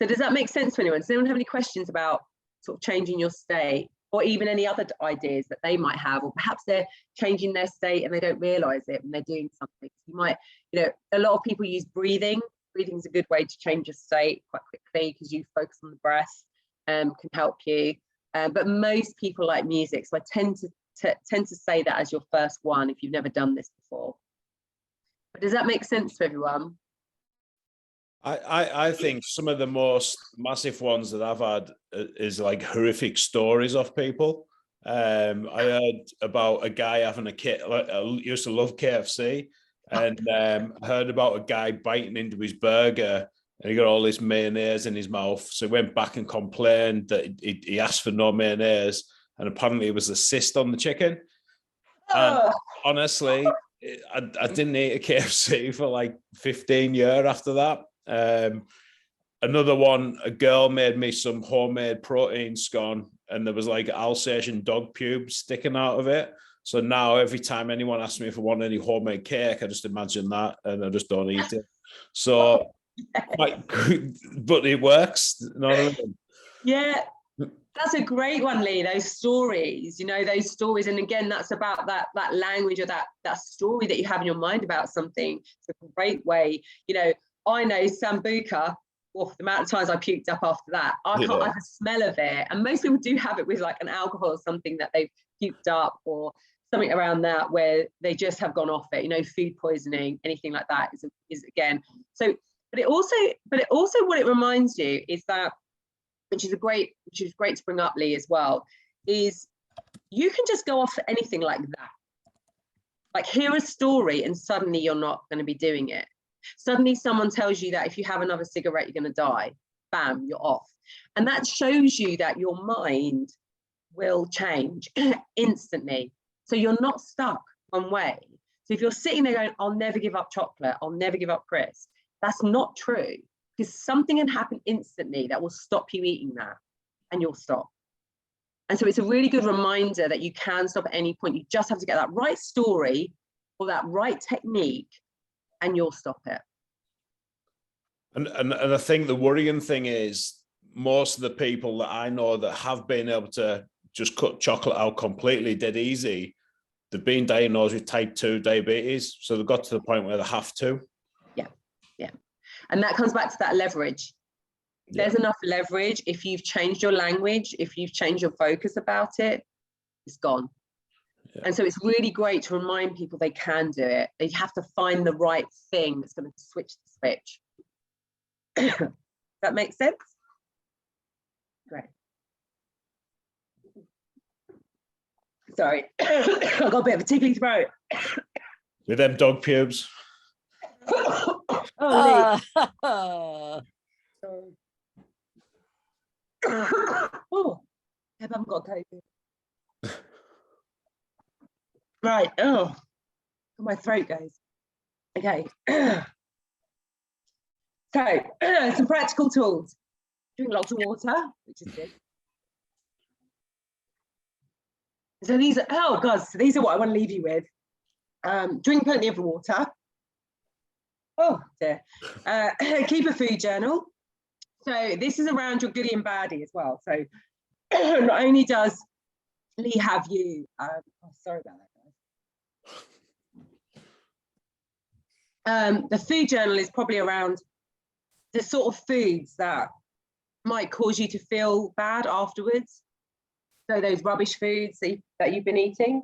So does that make sense to anyone? Does anyone have any questions about sort of changing your state, or even any other ideas that they might have, or perhaps they're changing their state and they don't realize it when they're doing something? You might, you know, a lot of people use breathing. Breathing is a good way to change your state quite quickly, because you focus on the breath, can help you. But most people like music, so I tend to say that as your first one if you've never done this before. But does that make sense to everyone? I think some of the most massive ones that I've had is like horrific stories of people. I heard about a guy having a kid. I used to love KFC, and heard about a guy biting into his burger and he got all this mayonnaise in his mouth. So he went back and complained that he asked for no mayonnaise, and apparently it was a cyst on the chicken. And Oh, honestly, I didn't eat a KFC for like 15 years after that. Another one, a girl made me some homemade protein scone, and there was like Alsatian dog pubes sticking out of it. So now every time anyone asks me if I want any homemade cake, I just imagine that and I just don't eat it. So quite good, but it works. You know what I mean? yeah. That's a great one, Lee. Those stories, you know, those stories. And again, that's about that language or that story that you have in your mind about something. It's a great way. You know, I know Sambuca, well, the amount of times I puked up after that, I can't, I can smell of it. And most people do have it with like an alcohol or something that they've puked up, or something around that where they just have gone off it, you know, food poisoning, anything like that is again. So, but it also what it reminds you is that, which is great to bring up, Lee, as well, is you can just go off for anything like that. Like, hear a story and suddenly you're not going to be doing it. Suddenly someone tells you that if you have another cigarette, you're going to die. Bam, you're off. And that shows you that your mind will change instantly. So you're not stuck one way. So if you're sitting there going, I'll never give up chocolate, I'll never give up crisps, that's not true. Because something can happen instantly that will stop you eating that, and you'll stop. And so it's a really good reminder that you can stop at any point. You just have to get that right story or that right technique, and you'll stop it. And I think the worrying thing is, most of the people that I know that have been able to just cut chocolate out completely dead easy, they've been diagnosed with type 2 diabetes. So they've got to the point where they have to. Yeah. And that comes back to that leverage. There's enough leverage. If you've changed your language, if you've changed your focus about it, it's gone. Yeah. And so it's really great to remind people they can do it. They have to find the right thing that's going to switch the switch. That makes sense? Great. Sorry, I got a bit of a tickly throat. With them dog pubes. Oh, I haven't got COVID. Right. Oh, my throat goes. Okay. So, some practical tools. Drink lots of water, which is good. So these are, oh God, so these are what I want to leave you with. Drink plenty of water. Oh dear. Keep a food journal. So this is around your goodie and baddie as well. So not only does Lee have you, oh, sorry about that, guys. The food journal is probably around the sort of foods that might cause you to feel bad afterwards. So those rubbish foods that you've been eating.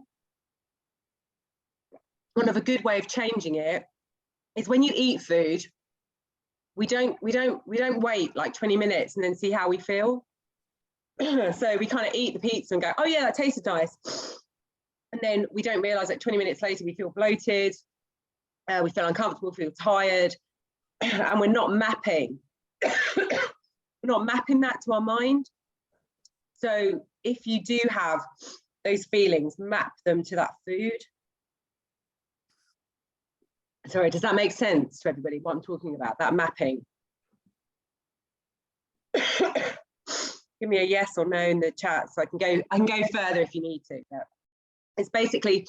One of a good way of changing it is when you eat food, we don't wait like 20 minutes and then see how we feel. So we kind of eat the pizza and go, oh yeah, that tasted nice. And then we don't realize that 20 minutes later we feel bloated, we feel uncomfortable, feel tired, and we're not mapping. We're not mapping that to our mind. So if you do have those feelings, map them to that food. Sorry, does that make sense to everybody, what I'm talking about, that mapping? Give me a yes or no in the chat so I can go further if you need to. But it's basically,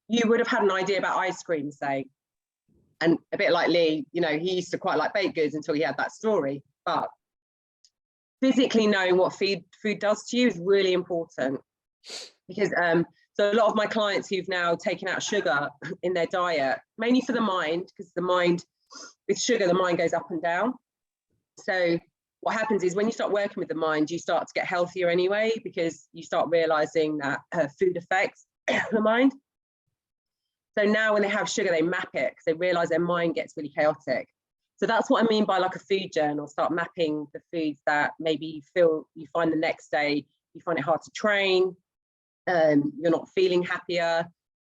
you would have had an idea about ice cream, say, and a bit like Lee, you know, he used to quite like baked goods until he had that story. But physically knowing what food does to you is really important, because so a lot of my clients who've now taken out sugar in their diet, mainly for the mind, because the mind, with sugar, the mind goes up and down. So what happens is when you start working with the mind, you start to get healthier anyway, because you start realizing that food affects the mind. So now when they have sugar, they map it because they realize their mind gets really chaotic. So that's what I mean by like a food journal. Start mapping the foods that maybe you find the next day, you find it hard to train, you're not feeling happier.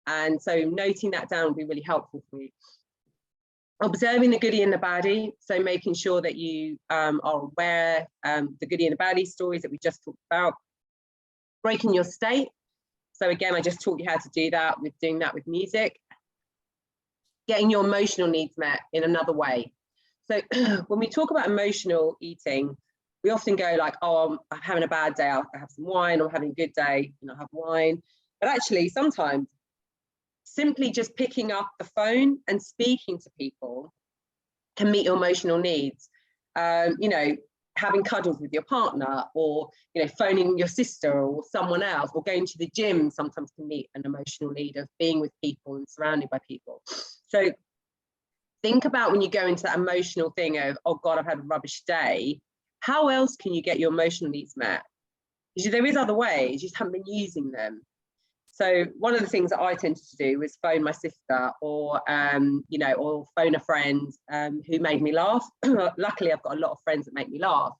And so noting that down would be really helpful for you. observing the goodie and the baddie. So making sure that you are aware the goodie and the baddie stories that we just talked about. Breaking your state. So again, I just taught you how to do that with doing that with music. Getting your emotional needs met in another way. So when we talk about emotional eating, we often go like, oh, I'm having a bad day, I'll have some wine, or I'm having a good day, and I'll have wine. But actually, sometimes simply just picking up the phone and speaking to people can meet your emotional needs. You know, having cuddles with your partner, or, you know, phoning your sister or someone else, or going to the gym sometimes can meet an emotional need of being with people and surrounded by people. So think about when you go into that emotional thing of, oh God, I've had a rubbish day. How else can you get your emotional needs met? Because there is other ways, you just haven't been using them. So one of the things that I tended to do was phone my sister, or you know, or phone a friend who made me laugh. Luckily, I've got a lot of friends that make me laugh,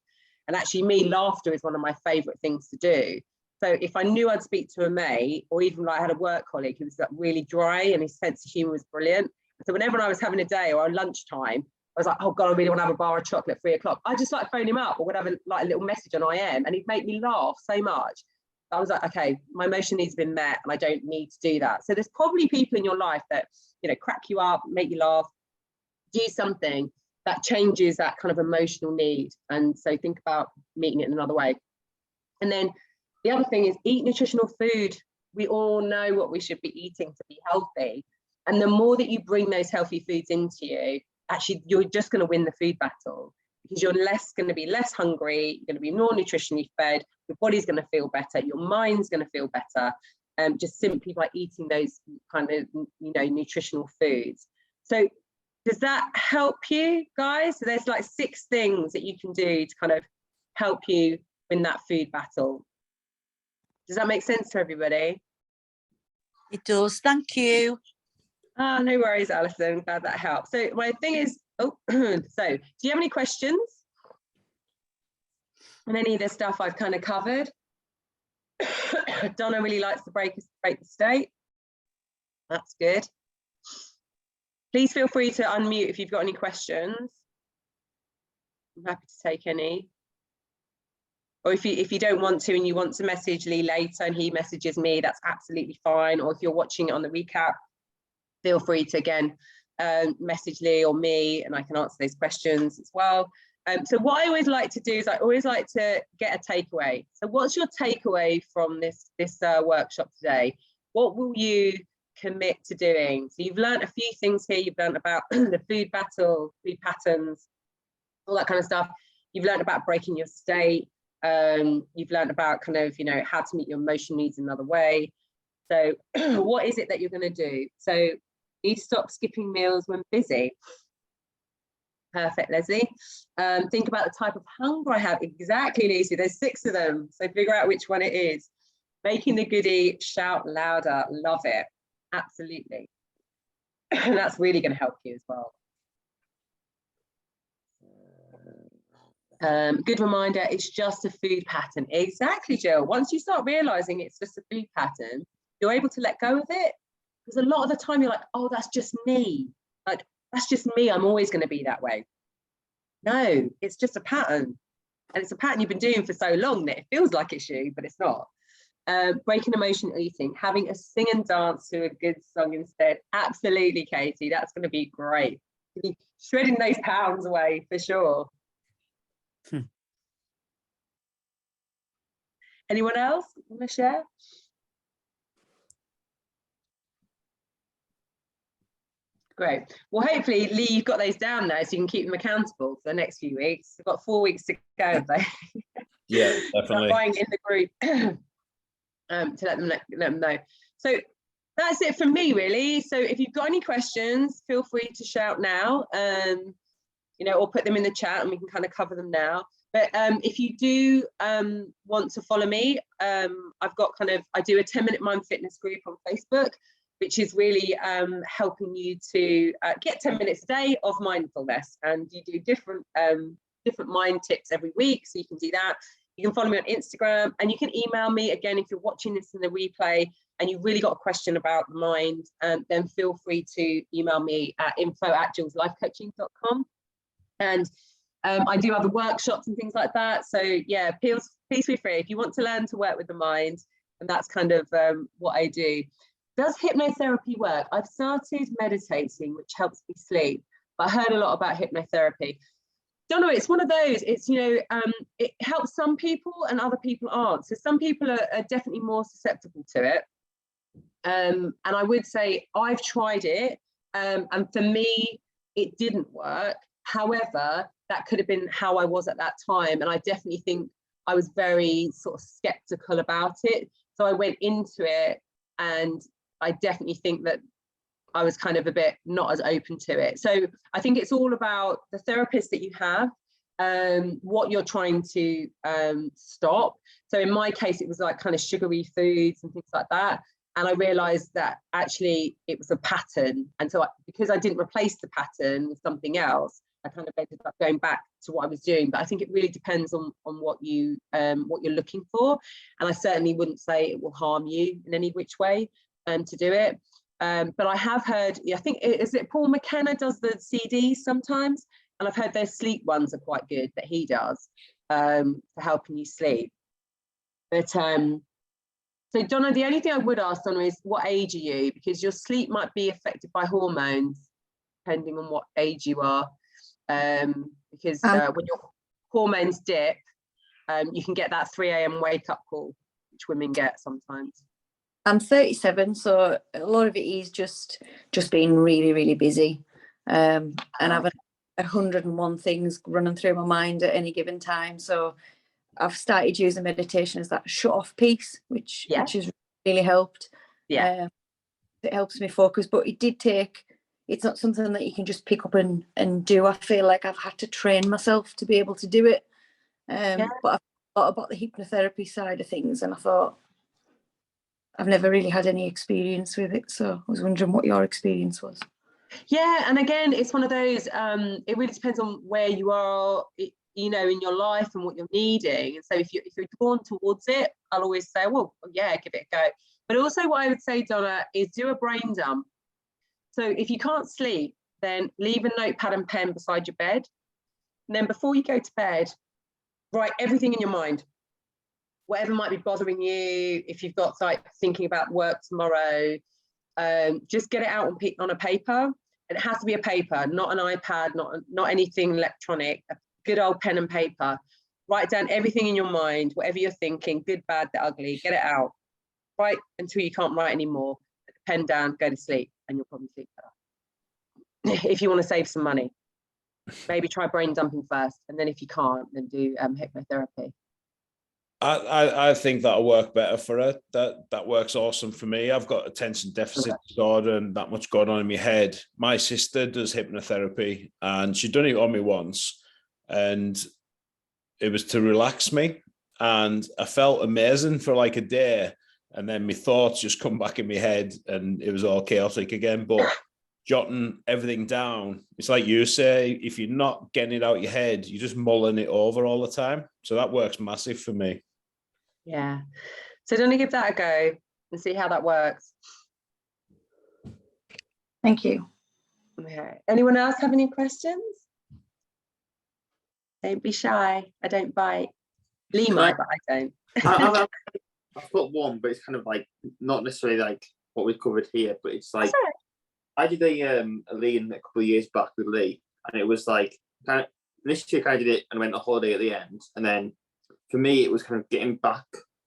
and actually, me, laughter is one of my favourite things to do. So if I knew I'd speak to a mate, or even like I had a work colleague who was like really dry and his sense of humour was brilliant. So whenever I was having a day or a lunchtime, I was like, oh God, I really want to have a bar of chocolate at 3 o'clock. I just like phone him up, or would have like a little message on IM, and he'd make me laugh so much. I was like, okay, my emotion needs been met and I don't need to do that. So there's probably people in your life that, you know, crack you up, make you laugh, do something that changes that kind of emotional need. And so think about meeting it in another way. And then the other thing is eat nutritional food. We all know what we should be eating to be healthy. And the more that you bring those healthy foods into you, actually, you're just going to win the food battle, because you're going to be less hungry, you're going to be more nutritionally fed, your body's going to feel better, your mind's going to feel better, just simply by eating those kind of, you know, nutritional foods. So does that help you guys? So there's like 6 things that you can do to kind of help you win that food battle. Does that make sense to everybody? It does, thank you. Ah, no worries, Alison, glad that helped. So my thing is, so do you have any questions on any of the stuff I've kind of covered? Donna really likes to break the state. That's good. Please feel free to unmute if you've got any questions. I'm happy to take any. Or if you don't want to and you want to message Lee later and he messages me, that's absolutely fine. Or if you're watching it on the recap, feel free to, again, message Lee or me, and I can answer those questions as well. So what I always like to do is I always like to get a takeaway. So what's your takeaway from this workshop today? What will you commit to doing? So you've learned a few things here. You've learned about the food battle, food patterns, all that kind of stuff. You've learned about breaking your state. You've learned about kind of, you know, how to meet your emotional needs another way. So what is it that you're going to do? So you need to stop skipping meals when busy. Perfect, Leslie. Think about the type of hunger I have. Exactly, Lucy. There's 6 of them. So figure out which one it is. Making the goodie shout louder. Love it. Absolutely. And that's really going to help you as well. Good reminder, it's just a food pattern. Exactly, Jill. Once you start realizing it's just a food pattern, you're able to let go of it. Because a lot of the time you're like, oh, that's just me. Like, that's just me. I'm always going to be that way. No, it's just a pattern. And it's a pattern you've been doing for so long that it feels like it's you, but it's not. Breaking emotional eating, having a sing and dance to a good song instead. Absolutely, Katie. That's going to be great. Shredding those pounds away for sure. Anyone else want to share? Great. Well, hopefully, Lee, you've got those down there so you can keep them accountable for the next few weeks. We've got 4 weeks to go, have they? Yeah, definitely. Buying in the group to let them know. So that's it from me, really. So if you've got any questions, feel free to shout now, you know, or put them in the chat and we can kind of cover them now. But if you do want to follow me, I've got I do a 10-minute mind fitness group on Facebook, which is really helping you to get 10 minutes a day of mindfulness. And you do different mind tips every week, so you can do that. You can follow me on Instagram, and you can email me again if you're watching this in the replay and you've really got a question about the mind, then feel free to email me at info@jillslifecoaching.com. And I do other workshops and things like that. So yeah, please feel free if you want to learn to work with the mind, and that's kind of what I do. Does hypnotherapy work? I've started meditating, which helps me sleep, but I heard a lot about hypnotherapy. Don't know, it's one of those, it's, it helps some people and other people aren't. So some people are definitely more susceptible to it. And I would say I've tried it, and for me, it didn't work. However, that could have been how I was at that time. And I definitely think I was very sort of skeptical about it. So I went into it, and I definitely think that I was kind of a bit not as open to it. So I think it's all about the therapist that you have, what you're trying to stop. So in my case, it was like kind of sugary foods and things like that. And I realized that actually it was a pattern. And so because I didn't replace the pattern with something else, I kind of ended up going back to what I was doing. But I think it really depends on what you're looking for. And I certainly wouldn't say it will harm you in any which way to do it. But I have heard, I think, is it Paul McKenna does the CDs sometimes? And I've heard their sleep ones are quite good that he does for helping you sleep. But so Donna, the only thing I would ask, Donna, is what age are you? Because your sleep might be affected by hormones, depending on what age you are. Because when your hormones dip, you can get that 3 a.m. wake up call, which women get sometimes. I'm 37, so a lot of it is just being really, really busy, and having 101 things running through my mind at any given time. So I've started using meditation as that shut off piece, which has really helped. Yeah, it helps me focus, but it did take. It's not something that you can just pick up and do. I feel like I've had to train myself to be able to do it. But I've thought about the hypnotherapy side of things, and I thought, I've never really had any experience with it, so I was wondering what your experience was. Yeah, and again, it's one of those, it really depends on where you are, in your life and what you're needing. And so if you're drawn towards it, I'll always say, well, yeah, give it a go. But also what I would say, Donna, is do a brain dump. So if you can't sleep, then leave a notepad and pen beside your bed. And then before you go to bed, write everything in your mind. Whatever might be bothering you, if you've got like thinking about work tomorrow, just get it out on a paper. And it has to be a paper, not an iPad, not anything electronic, a good old pen and paper. Write down everything in your mind, whatever you're thinking, good, bad, the ugly, get it out. Write until you can't write anymore. Put the pen down, go to sleep, and you'll probably sleep better. If you want to save some money, maybe try brain dumping first. And then if you can't, then do hypnotherapy. I think that'll work better for her. That works awesome for me. I've got attention deficit disorder and that much going on in my head. My sister does hypnotherapy, and she'd done it on me once, and it was to relax me, and I felt amazing for like a day, and then my thoughts just come back in my head and it was all chaotic again. But jotting everything down, it's like you say, if you're not getting it out your head, you're just mulling it over all the time. So that works massive for me. Yeah. So don't give that a go and see how that works. Thank you. Okay. Anyone else have any questions? Don't be shy. I don't bite. Lee might, but I don't. I've got one, but it's kind of like not necessarily like what we've covered here, but it's like I did a lean a couple of years back with Lee, and it was like initially I kind of did it and went on holiday at the end, and then for me it was kind of getting back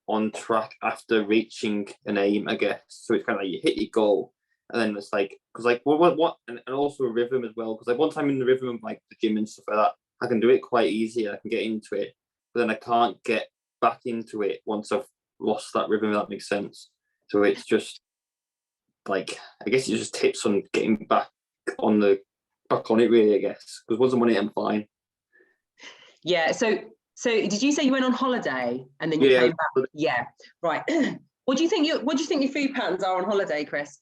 on track after reaching an aim, I guess. So it's kind of like you hit your goal, and then it's like because like what and also a rhythm as well, because like once I'm in the rhythm of like the gym and stuff like that, I can do it quite easy. I can get into it, but then I can't get back into it once I've lost that rhythm. If that makes sense. So it's just like I guess it just tips on getting back on it really, I guess, because once I'm on it, I'm fine. Yeah. So did you say you went on holiday and then you came back? Yeah. Right. What do you think your food patterns are on holiday, Chris?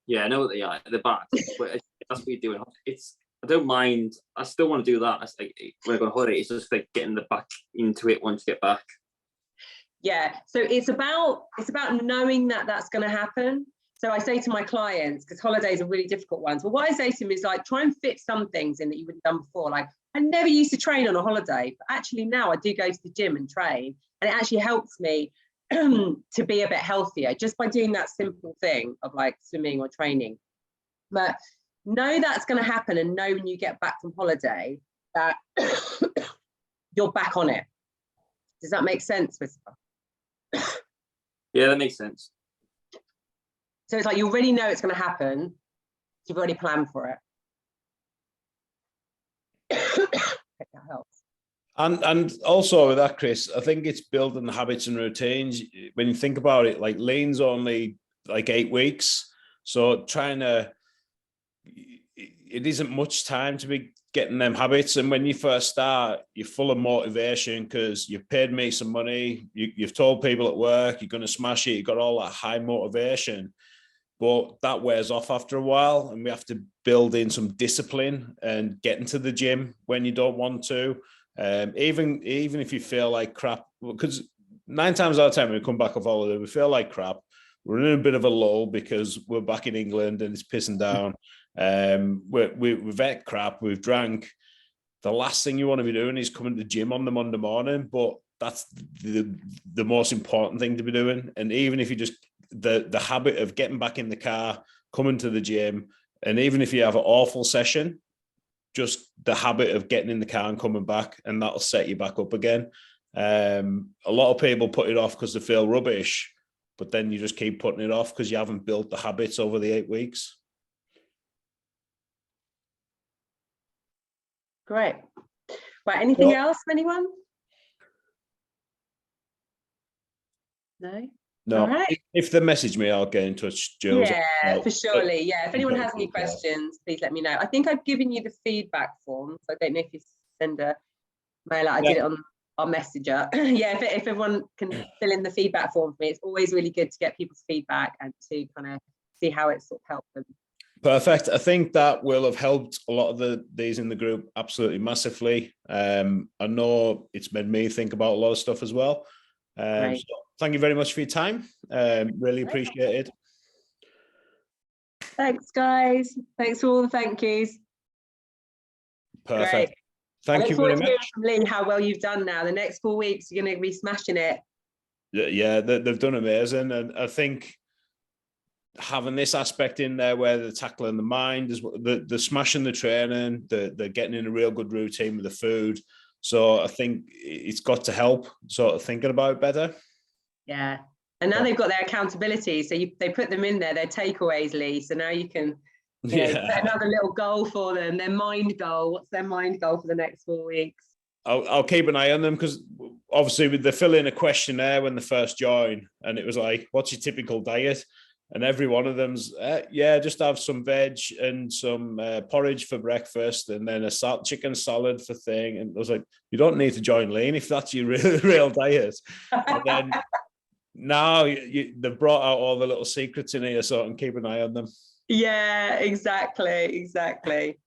Yeah, I know what they are. They're bad, but that's what you're doing. I don't mind. I still want to do that. It's like when I go on holiday, it's just like getting back into it once you get back. Yeah, so it's about knowing that that's going to happen. So I say to my clients, because holidays are really difficult ones, well, what I say to them is like, try and fit some things in that you wouldn't have done before. Like, I never used to train on a holiday, but actually now I do go to the gym and train, and it actually helps me to be a bit healthier just by doing that simple thing of like swimming or training. But know that's going to happen, and know when you get back from holiday that you're back on it. Does that make sense, Whisper? Yeah, that makes sense. So it's like you already know it's going to happen. You've already planned for it. That helps. And also with that, Chris, I think it's building the habits and routines. When you think about it, like lean's only like 8 weeks. So it isn't much time to be getting them habits. And when you first start, you're full of motivation because you've paid me some money. You've told people at work, you're going to smash it. You've got all that high motivation. But that wears off after a while, and we have to build in some discipline and get into the gym when you don't want to. Even if you feel like crap, because 9 times out of 10 when we come back off holiday, we feel like crap. We're in a bit of a lull because we're back in England and it's pissing down. We've ate crap, we've drank. The last thing you want to be doing is coming to the gym on the Monday morning, but that's the most important thing to be doing. And even if you just the habit of getting back in the car, coming to the gym, and even if you have an awful session, just the habit of getting in the car and coming back, and that'll set you back up again. A lot of people put it off because they feel rubbish, but then you just keep putting it off because you haven't built the habits over the 8 weeks. Great. Right, anything else from anyone? No? No, All right. if they message me, I'll get in touch, Jules. Yeah, for surely. Yeah, if anyone has any questions, please let me know. I think I've given you the feedback form, so I don't know if you send a mail out. I did it on our messenger. Yeah, if everyone can fill in the feedback form for me, it's always really good to get people's feedback and to kind of see how it sort of helped them. Perfect. I think that will have helped a lot of these in the group absolutely massively. I know it's made me think about a lot of stuff as well. So thank you very much for your time. Really appreciate it. Thanks, guys. Thanks for all the thank yous. Perfect. Great. Thank you very much. From Lee, how well you've done now. The next 4 weeks, you're going to be smashing it. Yeah, they've done amazing. And I think having this aspect in there where they're tackling the mind, is the smashing the training, they're getting in a real good routine with the food. So I think it's got to help sort of thinking about it better. Yeah. And now they've got their accountability. So they put them in there, their takeaways, Lee. So now you can set another little goal for them, their mind goal. What's their mind goal for the next 4 weeks? I'll keep an eye on them because obviously they fill in a questionnaire when they first join, and it was like, what's your typical diet? And every one of them's, just have some veg and some porridge for breakfast, and then a chicken salad for thing. And I was like, you don't need to join Lean if that's your real diet. And then now they've brought out all the little secrets in here, so I can keep an eye on them. Yeah, exactly.